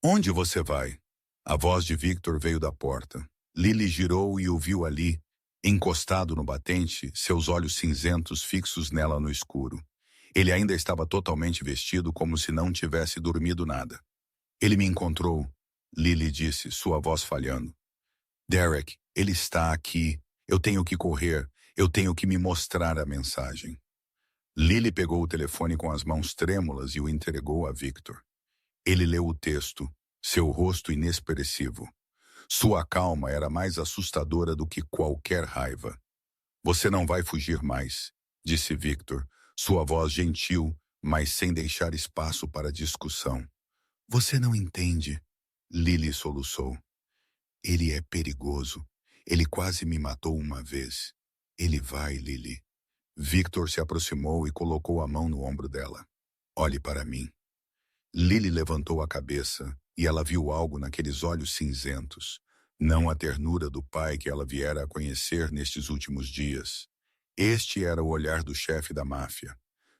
Onde você vai? A voz de Victor veio da porta. Lily girou e o viu ali, encostado no batente, seus olhos cinzentos fixos nela no escuro. Ele ainda estava totalmente vestido como se não tivesse dormido nada. Ele me encontrou, Lily disse, sua voz falhando. Derek, ele está aqui. Eu tenho que correr. Eu tenho que me mostrar a mensagem. Lily pegou o telefone com as mãos trêmulas e o entregou a Victor. Ele leu o texto, seu rosto inexpressivo. Sua calma era mais assustadora do que qualquer raiva. Você não vai fugir mais, disse Victor, sua voz gentil, mas sem deixar espaço para discussão. Você não entende, Lily soluçou. Ele é perigoso. Ele quase me matou uma vez. Ele vai, Lily. Victor se aproximou e colocou a mão no ombro dela. Olhe para mim. Lily levantou a cabeça e ela viu algo naqueles olhos cinzentos. Não a ternura do pai que ela viera a conhecer nestes últimos dias. Este era o olhar do chefe da máfia.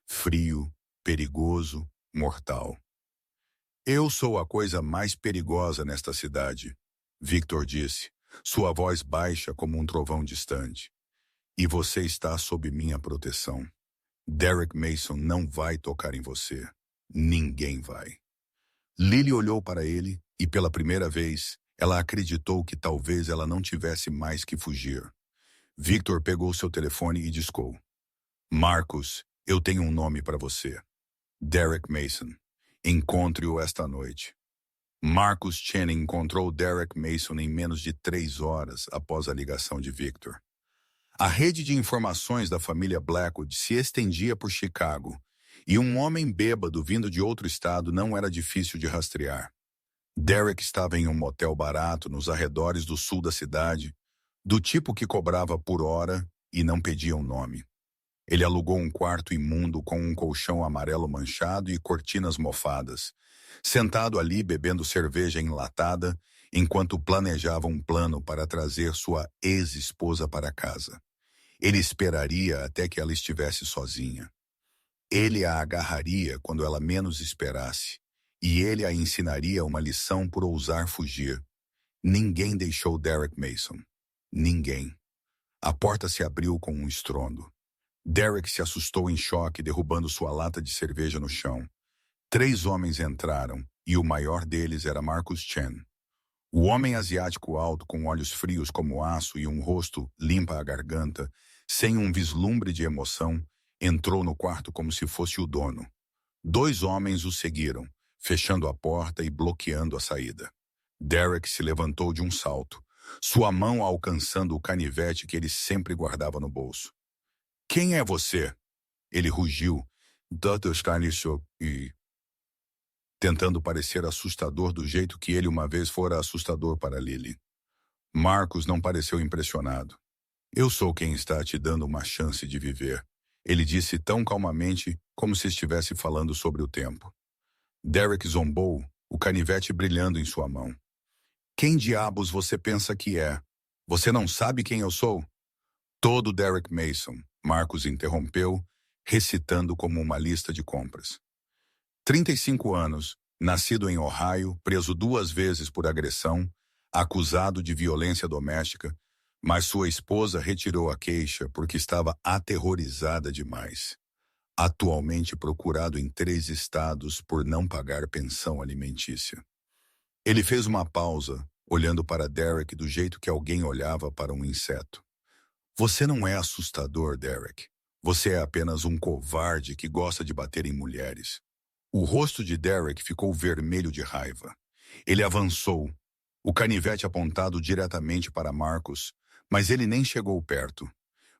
Frio, perigoso, mortal. Eu sou a coisa mais perigosa nesta cidade, Victor disse, sua voz baixa como um trovão distante. E você está sob minha proteção. Derek Mason não vai tocar em você. Ninguém vai. Lily olhou para ele e, pela primeira vez, ela acreditou que talvez ela não tivesse mais que fugir. Victor pegou seu telefone e discou. Marcos, eu tenho um nome para você. Derek Mason. Encontre-o esta noite. Marcus Channing encontrou Derek Mason em menos de 3 horas após a ligação de Victor. A rede de informações da família Blackwood se estendia por Chicago, e um homem bêbado vindo de outro estado não era difícil de rastrear. Derek estava em um motel barato nos arredores do sul da cidade, do tipo que cobrava por hora e não pedia um nome. Ele alugou um quarto imundo com um colchão amarelo manchado e cortinas mofadas, sentado ali bebendo cerveja enlatada, enquanto planejava um plano para trazer sua ex-esposa para casa. Ele esperaria até que ela estivesse sozinha. Ele a agarraria quando ela menos esperasse, e ele a ensinaria uma lição por ousar fugir. Ninguém deixou Derek Mason. Ninguém. A porta se abriu com um estrondo. Derek se assustou em choque, derrubando sua lata de cerveja no chão. 3 homens entraram, e o maior deles era Marcus Chen. O homem asiático alto, com olhos frios como aço e um rosto limpa à garganta, sem um vislumbre de emoção, entrou no quarto como se fosse o dono. 2 homens o seguiram, fechando a porta e bloqueando a saída. Derek se levantou de um salto, sua mão alcançando o canivete que ele sempre guardava no bolso. Quem é você? Ele rugiu, tentando parecer assustador do jeito que ele uma vez fora assustador para Lily. Marcos não pareceu impressionado. Eu sou quem está te dando uma chance de viver, ele disse tão calmamente como se estivesse falando sobre o tempo. Derek zombou, o canivete brilhando em sua mão. Quem diabos você pensa que é? Você não sabe quem eu sou? Todo Derek Mason, Marcos interrompeu, recitando como uma lista de compras. 35 anos, nascido em Ohio, preso 2 vezes por agressão, acusado de violência doméstica, mas sua esposa retirou a queixa porque estava aterrorizada demais. Atualmente procurado em 3 estados por não pagar pensão alimentícia. Ele fez uma pausa, olhando para Derek do jeito que alguém olhava para um inseto. Você não é assustador, Derek. Você é apenas um covarde que gosta de bater em mulheres. O rosto de Derek ficou vermelho de raiva. Ele avançou, o canivete apontado diretamente para Marcus, mas ele nem chegou perto.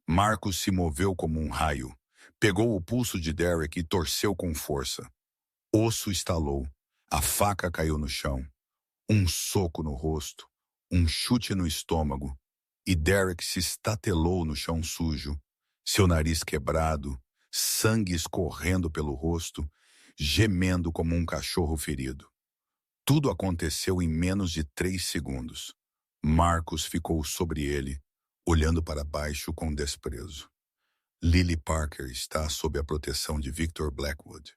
Marcus se moveu como um raio, pegou o pulso de Derek e torceu com força. Osso estalou, a faca caiu no chão. Um soco no rosto, um chute no estômago, e Derek se estatelou no chão sujo, seu nariz quebrado, sangue escorrendo pelo rosto, gemendo como um cachorro ferido. Tudo aconteceu em menos de 3 segundos. Marcus ficou sobre ele, olhando para baixo com desprezo. Lily Parker está sob a proteção de Victor Blackwood.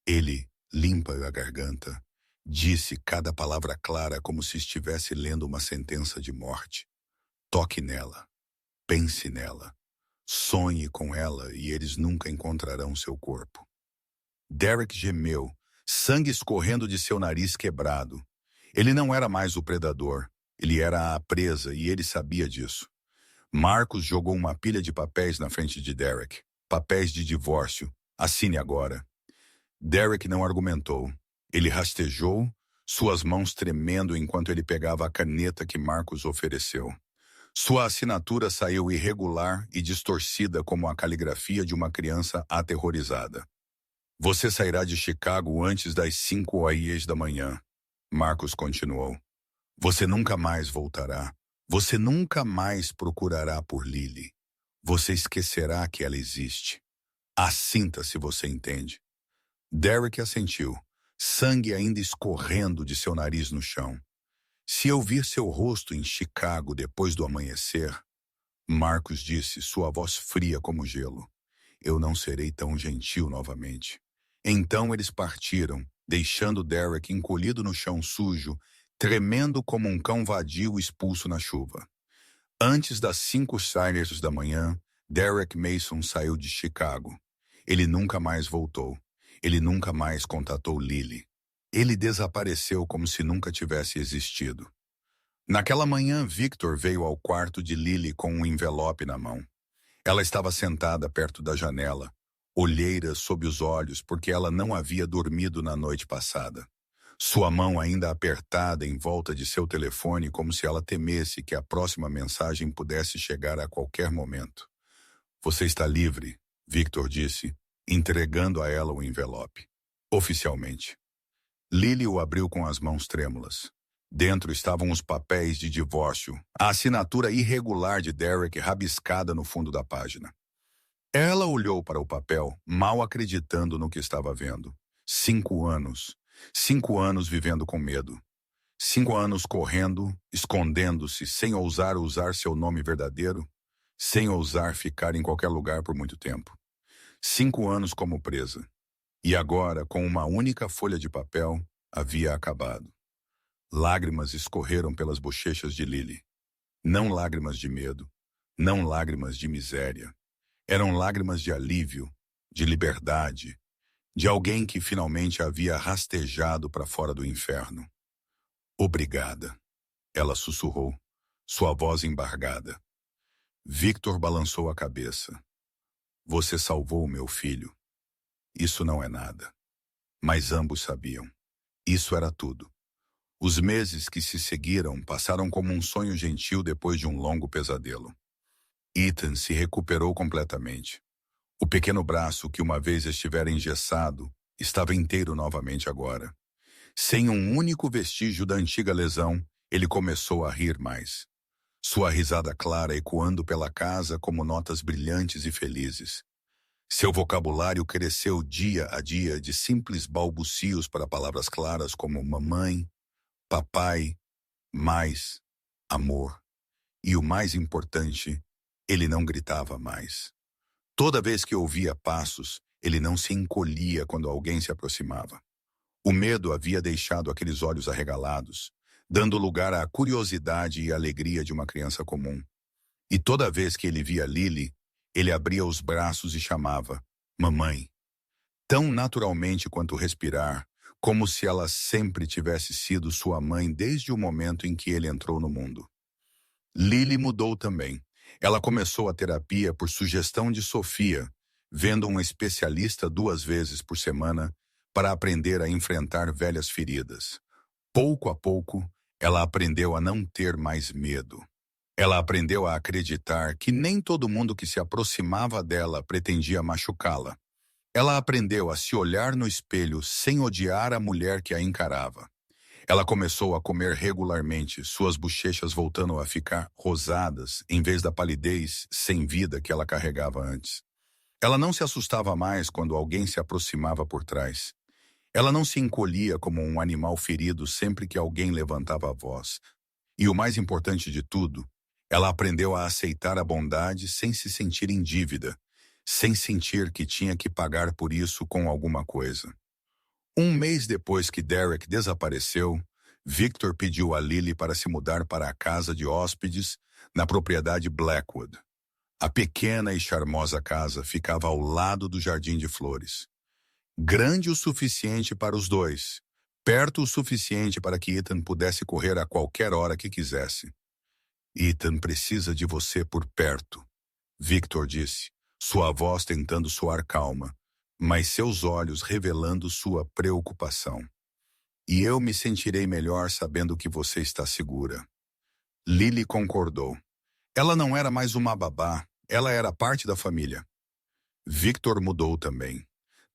Ele limpa a garganta, disse cada palavra clara como se estivesse lendo uma sentença de morte. Toque nela, pense nela, sonhe com ela e eles nunca encontrarão seu corpo. Derek gemeu, sangue escorrendo de seu nariz quebrado. Ele não era mais o predador, ele era a presa e ele sabia disso. Marcus jogou uma pilha de papéis na frente de Derek. Papéis de divórcio. Assine agora. Derek não argumentou. Ele rastejou, suas mãos tremendo enquanto ele pegava a caneta que Marcus ofereceu. Sua assinatura saiu irregular e distorcida como a caligrafia de uma criança aterrorizada. Você sairá de Chicago antes das 5 da manhã, Marcus continuou. Você nunca mais voltará. Você nunca mais procurará por Lily. Você esquecerá que ela existe. Assinta se você entende. Derek assentiu, sangue ainda escorrendo de seu nariz no chão. Se eu vir seu rosto em Chicago depois do amanhecer, Marcus disse, sua voz fria como gelo, eu não serei tão gentil novamente. Então eles partiram, deixando Derek encolhido no chão sujo, tremendo como um cão vadio expulso na chuva. Antes das 5 da manhã, Derek Mason saiu de Chicago. Ele nunca mais voltou. Ele nunca mais contatou Lily. Ele desapareceu como se nunca tivesse existido. Naquela manhã, Victor veio ao quarto de Lily com um envelope na mão. Ela estava sentada perto da janela, olheiras sob os olhos porque ela não havia dormido na noite passada. Sua mão ainda apertada em volta de seu telefone como se ela temesse que a próxima mensagem pudesse chegar a qualquer momento. Você está livre, Victor disse, entregando a ela o envelope. Oficialmente. Lily o abriu com as mãos trêmulas. Dentro estavam os papéis de divórcio, a assinatura irregular de Derek rabiscada no fundo da página. Ela olhou para o papel, mal acreditando no que estava vendo. 5 anos. 5 anos vivendo com medo. 5 anos correndo, escondendo-se, sem ousar usar seu nome verdadeiro, sem ousar ficar em qualquer lugar por muito tempo. 5 anos como presa. E agora, com uma única folha de papel, havia acabado. Lágrimas escorreram pelas bochechas de Lily. Não lágrimas de medo, não lágrimas de miséria. Eram lágrimas de alívio, de liberdade, de alguém que finalmente havia rastejado para fora do inferno. Obrigada, ela sussurrou, sua voz embargada. Victor balançou a cabeça. Você salvou meu filho. Isso não é nada. Mas ambos sabiam. Isso era tudo. Os meses que se seguiram passaram como um sonho gentil depois de um longo pesadelo. Ethan se recuperou completamente. O pequeno braço que uma vez estivera engessado estava inteiro novamente agora. Sem um único vestígio da antiga lesão, ele começou a rir mais. Sua risada clara ecoando pela casa como notas brilhantes e felizes. Seu vocabulário cresceu dia a dia de simples balbucios para palavras claras como mamãe, papai, mais, amor. E o mais importante, ele não gritava mais. Toda vez que ouvia passos, ele não se encolhia quando alguém se aproximava. O medo havia deixado aqueles olhos arregalados, dando lugar à curiosidade e alegria de uma criança comum. E toda vez que ele via Lily, ele abria os braços e chamava, mamãe. Tão naturalmente quanto respirar, como se ela sempre tivesse sido sua mãe desde o momento em que ele entrou no mundo. Lily mudou também. Ela começou a terapia por sugestão de Sofia, vendo um especialista 2 vezes por semana para aprender a enfrentar velhas feridas. Pouco a pouco, ela aprendeu a não ter mais medo. Ela aprendeu a acreditar que nem todo mundo que se aproximava dela pretendia machucá-la. Ela aprendeu a se olhar no espelho sem odiar a mulher que a encarava. Ela começou a comer regularmente, suas bochechas voltando a ficar rosadas em vez da palidez sem vida que ela carregava antes. Ela não se assustava mais quando alguém se aproximava por trás. Ela não se encolhia como um animal ferido sempre que alguém levantava a voz. E o mais importante de tudo, ela aprendeu a aceitar a bondade sem se sentir em dívida, sem sentir que tinha que pagar por isso com alguma coisa. Um mês depois que Derek desapareceu, Victor pediu a Lily para se mudar para a casa de hóspedes na propriedade Blackwood. A pequena e charmosa casa ficava ao lado do jardim de flores. Grande o suficiente para os dois, perto o suficiente para que Ethan pudesse correr a qualquer hora que quisesse. Ethan precisa de você por perto, Victor disse, sua voz tentando soar calma, mas seus olhos revelando sua preocupação. E eu me sentirei melhor sabendo que você está segura. Lily concordou. Ela não era mais uma babá, ela era parte da família. Victor mudou também.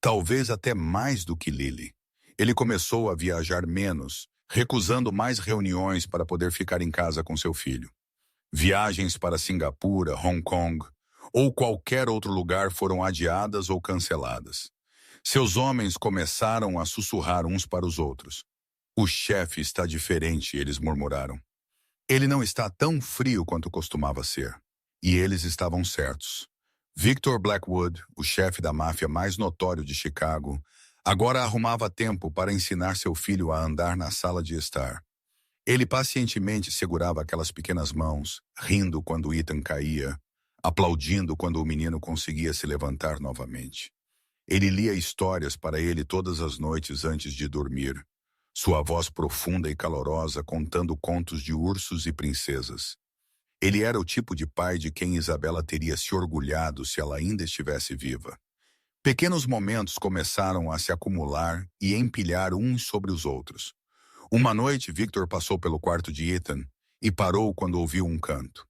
Talvez até mais do que Lily. Ele começou a viajar menos, recusando mais reuniões para poder ficar em casa com seu filho. Viagens para Singapura, Hong Kong ou qualquer outro lugar foram adiadas ou canceladas. Seus homens começaram a sussurrar uns para os outros. O chefe está diferente, eles murmuraram. Ele não está tão frio quanto costumava ser. E eles estavam certos. Victor Blackwood, o chefe da máfia mais notório de Chicago, agora arrumava tempo para ensinar seu filho a andar na sala de estar. Ele pacientemente segurava aquelas pequenas mãos, rindo quando Ethan caía, aplaudindo quando o menino conseguia se levantar novamente. Ele lia histórias para ele todas as noites antes de dormir, sua voz profunda e calorosa contando contos de ursos e princesas. Ele era o tipo de pai de quem Isabela teria se orgulhado se ela ainda estivesse viva. Pequenos momentos começaram a se acumular e empilhar uns sobre os outros. Uma noite, Victor passou pelo quarto de Ethan e parou quando ouviu um canto.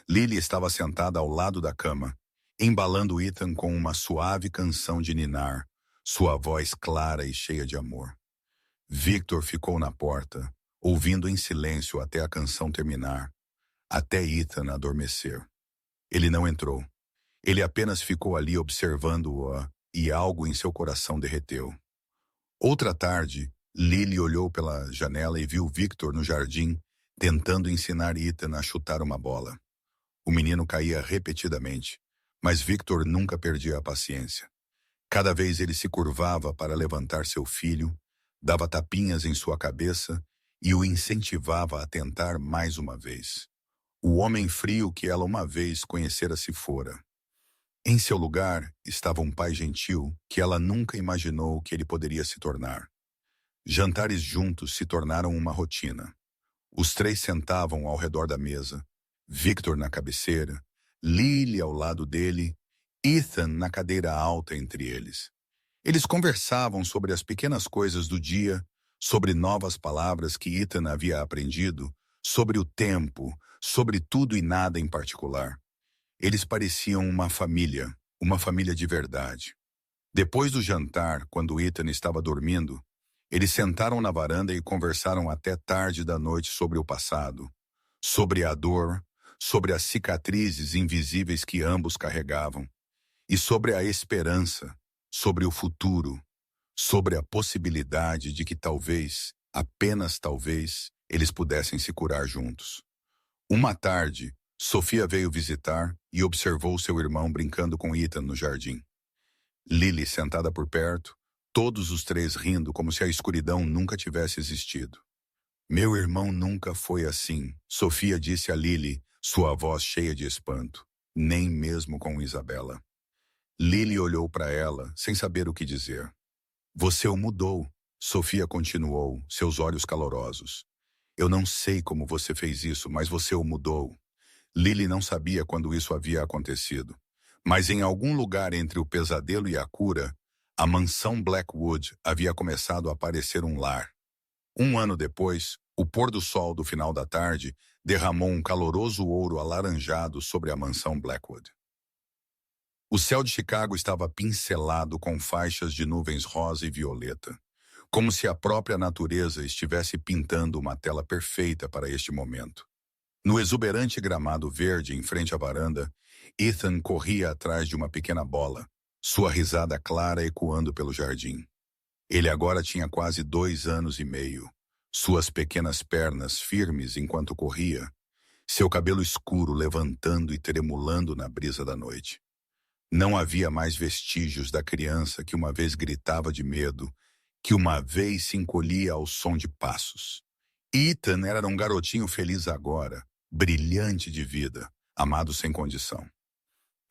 Lily estava sentada ao lado da cama, embalando Ethan com uma suave canção de ninar, sua voz clara e cheia de amor. Victor ficou na porta, ouvindo em silêncio até a canção terminar, até Ethan adormecer. Ele não entrou. Ele apenas ficou ali observando-a e algo em seu coração derreteu. Outra tarde, Lily olhou pela janela e viu Victor no jardim, tentando ensinar Ethan a chutar uma bola. O menino caía repetidamente, mas Victor nunca perdia a paciência. Cada vez ele se curvava para levantar seu filho, dava tapinhas em sua cabeça e o incentivava a tentar mais uma vez. O homem frio que ela uma vez conhecera se fora. Em seu lugar estava um pai gentil que ela nunca imaginou que ele poderia se tornar. Jantares juntos se tornaram uma rotina. Os três sentavam ao redor da mesa, Victor na cabeceira, Lily ao lado dele, Ethan na cadeira alta entre eles. Eles conversavam sobre as pequenas coisas do dia, sobre novas palavras que Ethan havia aprendido, sobre o tempo, sobre tudo e nada em particular. Eles pareciam uma família de verdade. Depois do jantar, quando Ethan estava dormindo, eles sentaram na varanda e conversaram até tarde da noite sobre o passado, sobre a dor, sobre as cicatrizes invisíveis que ambos carregavam, e sobre a esperança, sobre o futuro, sobre a possibilidade de que talvez, apenas talvez, eles pudessem se curar juntos. Uma tarde, Sofia veio visitar e observou seu irmão brincando com Ethan no jardim. Lily sentada por perto, todos os três rindo como se a escuridão nunca tivesse existido. Meu irmão nunca foi assim, Sofia disse a Lily, sua voz cheia de espanto, nem mesmo com Isabela. Lily olhou para ela, sem saber o que dizer. Você o mudou, Sofia continuou, seus olhos calorosos. Eu não sei como você fez isso, mas você o mudou. Lily não sabia quando isso havia acontecido, Mas em algum lugar entre o pesadelo e a cura, a mansão Blackwood havia começado a parecer um lar. Um ano depois, o pôr do sol do final da tarde derramou um caloroso ouro alaranjado sobre a mansão Blackwood. O céu de Chicago estava pincelado com faixas de nuvens rosa e violeta, como se a própria natureza estivesse pintando uma tela perfeita para este momento. No exuberante gramado verde em frente à varanda, Ethan corria atrás de uma pequena bola, sua risada clara ecoando pelo jardim. Ele agora tinha quase 2 anos e meio, suas pequenas pernas firmes enquanto corria, seu cabelo escuro levantando e tremulando na brisa da noite. Não havia mais vestígios da criança que uma vez gritava de medo, que uma vez se encolhia ao som de passos. Ethan era um garotinho feliz agora, brilhante de vida, amado sem condição.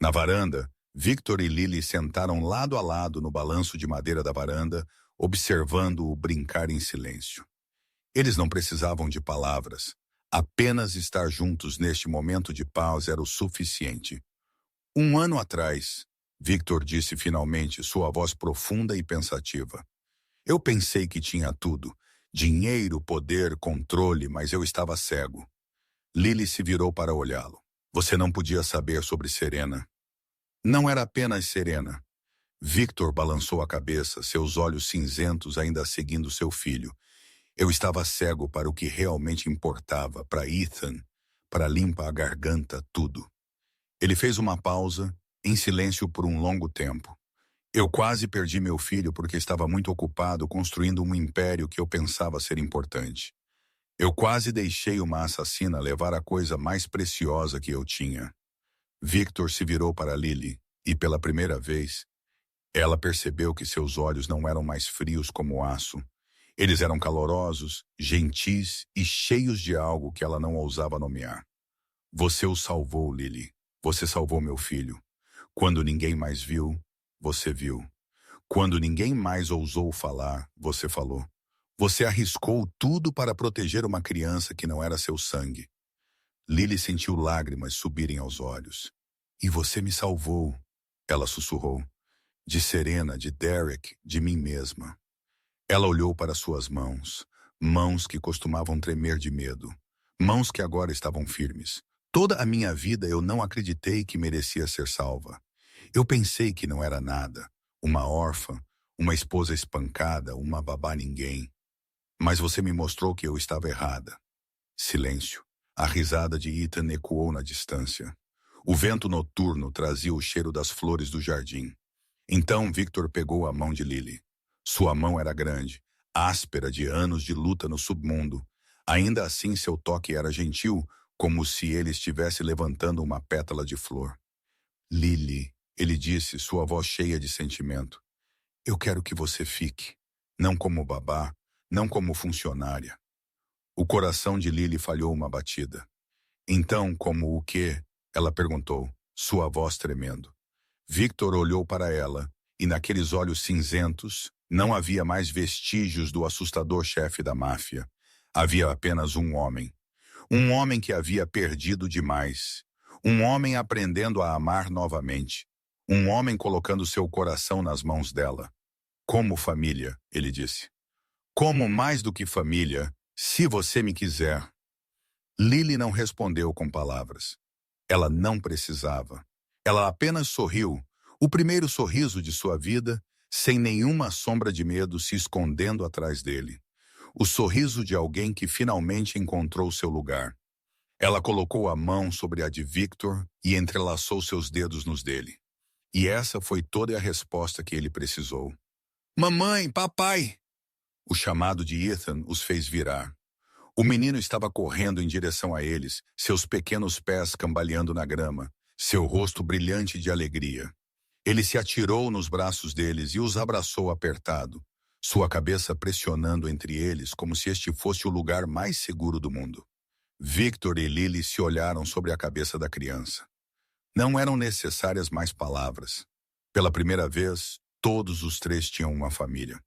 Na varanda, Victor e Lily sentaram lado a lado no balanço de madeira da varanda, observando-o brincar em silêncio. Eles não precisavam de palavras. Apenas estar juntos neste momento de paz era o suficiente. 1 ano atrás, Victor disse finalmente, sua voz profunda e pensativa. Eu pensei que tinha tudo. Dinheiro, poder, controle, mas eu estava cego. Lily se virou para olhá-lo. Você não podia saber sobre Serena. Não era apenas Serena. Victor balançou a cabeça, seus olhos cinzentos ainda seguindo seu filho. Eu estava cego para o que realmente importava, para Ethan, para limpar a garganta, tudo. Ele fez uma pausa, em silêncio por um longo tempo. Eu quase perdi meu filho porque estava muito ocupado construindo um império que eu pensava ser importante. Eu quase deixei uma assassina levar a coisa mais preciosa que eu tinha. Victor se virou para Lily, e pela primeira vez, ela percebeu que seus olhos não eram mais frios como aço. Eles eram calorosos, gentis e cheios de algo que ela não ousava nomear. Você o salvou, Lily. Você salvou meu filho. Quando ninguém mais viu, você viu. Quando ninguém mais ousou falar, você falou. Você arriscou tudo para proteger uma criança que não era seu sangue. Lily sentiu lágrimas subirem aos olhos. E você me salvou, ela sussurrou. De Serena, de Derek, de mim mesma. Ela olhou para suas mãos, mãos que costumavam tremer de medo, mãos que agora estavam firmes. Toda a minha vida eu não acreditei que merecia ser salva. Eu pensei que não era nada, uma órfã, uma esposa espancada, uma babá ninguém. Mas você me mostrou que eu estava errada. Silêncio. A risada de Ethan ecoou na distância. O vento noturno trazia o cheiro das flores do jardim. Então Victor pegou a mão de Lily. Sua mão era grande, áspera de anos de luta no submundo. Ainda assim seu toque era gentil, como se ele estivesse levantando uma pétala de flor. Lily, ele disse, sua voz cheia de sentimento. Eu quero que você fique. Não como babá, não como funcionária. O coração de Lily falhou uma batida. Então, como o quê? Ela perguntou, sua voz tremendo. Victor olhou para ela, e naqueles olhos cinzentos não havia mais vestígios do assustador chefe da máfia. Havia apenas um homem. Um homem que havia perdido demais. Um homem aprendendo a amar novamente. Um homem colocando seu coração nas mãos dela. Como família, ele disse. Como mais do que família, se você me quiser. Lily não respondeu com palavras. Ela não precisava. Ela apenas sorriu, o primeiro sorriso de sua vida, sem nenhuma sombra de medo se escondendo atrás dele. O sorriso de alguém que finalmente encontrou seu lugar. Ela colocou a mão sobre a de Victor e entrelaçou seus dedos nos dele. E essa foi toda a resposta que ele precisou. Mamãe, papai! O chamado de Ethan os fez virar. O menino estava correndo em direção a eles, seus pequenos pés cambaleando na grama, seu rosto brilhante de alegria. Ele se atirou nos braços deles e os abraçou apertado, sua cabeça pressionando entre eles como se este fosse o lugar mais seguro do mundo. Victor e Lily se olharam sobre a cabeça da criança. Não eram necessárias mais palavras. Pela primeira vez, todos os três tinham uma família.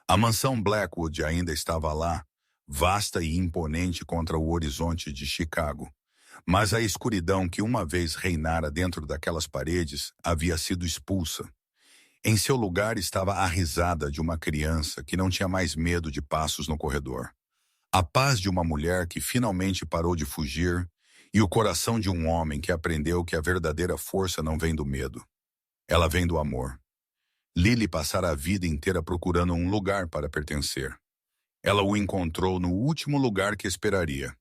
A mansão Blackwood ainda estava lá, vasta e imponente contra o horizonte de Chicago. Mas a escuridão que uma vez reinara dentro daquelas paredes havia sido expulsa. Em seu lugar estava a risada de uma criança que não tinha mais medo de passos no corredor. A paz de uma mulher que finalmente parou de fugir e o coração de um homem que aprendeu que a verdadeira força não vem do medo. Ela vem do amor. Lily passara a vida inteira procurando um lugar para pertencer. Ela o encontrou no último lugar que esperaria.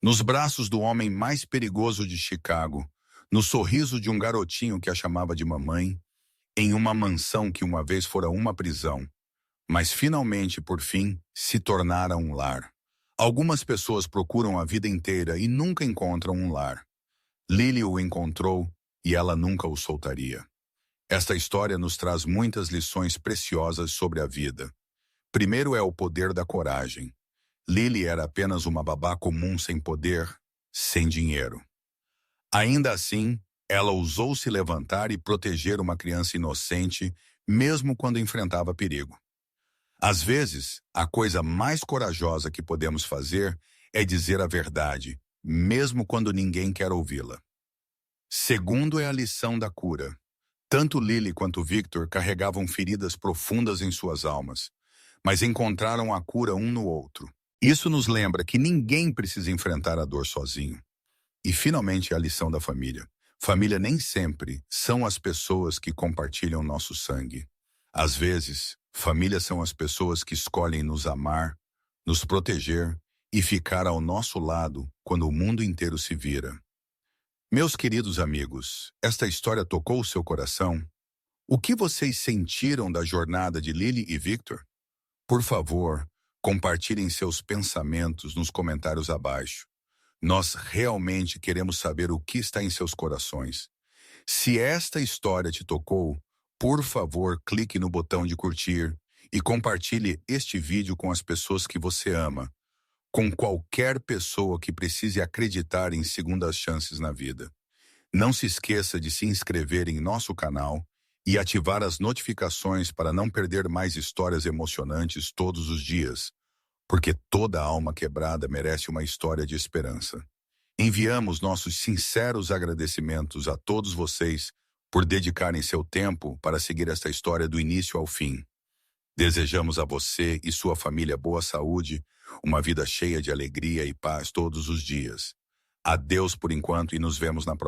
Nos braços do homem mais perigoso de Chicago, no sorriso de um garotinho que a chamava de mamãe, em uma mansão que uma vez fora uma prisão, mas finalmente, por fim, se tornara um lar. Algumas pessoas procuram a vida inteira e nunca encontram um lar. Lily o encontrou e ela nunca o soltaria. Esta história nos traz muitas lições preciosas sobre a vida. Primeiro é o poder da coragem. Lily era apenas uma babá comum sem poder, sem dinheiro. Ainda assim, ela ousou se levantar e proteger uma criança inocente, mesmo quando enfrentava perigo. Às vezes, a coisa mais corajosa que podemos fazer é dizer a verdade, mesmo quando ninguém quer ouvi-la. Segundo é a lição da cura. Tanto Lily quanto Victor carregavam feridas profundas em suas almas, mas encontraram a cura um no outro. Isso nos lembra que ninguém precisa enfrentar a dor sozinho. E finalmente a lição da família. Família nem sempre são as pessoas que compartilham nosso sangue. Às vezes, família são as pessoas que escolhem nos amar, nos proteger e ficar ao nosso lado quando o mundo inteiro se vira. Meus queridos amigos, esta história tocou o seu coração? O que vocês sentiram da jornada de Lily e Victor? Por favor, compartilhem seus pensamentos nos comentários abaixo. Nós realmente queremos saber o que está em seus corações. Se esta história te tocou, por favor, clique no botão de curtir e compartilhe este vídeo com as pessoas que você ama, com qualquer pessoa que precise acreditar em segundas chances na vida. Não se esqueça de se inscrever em nosso canal e ativar as notificações para não perder mais histórias emocionantes todos os dias, porque toda alma quebrada merece uma história de esperança. Enviamos nossos sinceros agradecimentos a todos vocês por dedicarem seu tempo para seguir esta história do início ao fim. Desejamos a você e sua família boa saúde, uma vida cheia de alegria e paz todos os dias. Adeus por enquanto e nos vemos na próxima.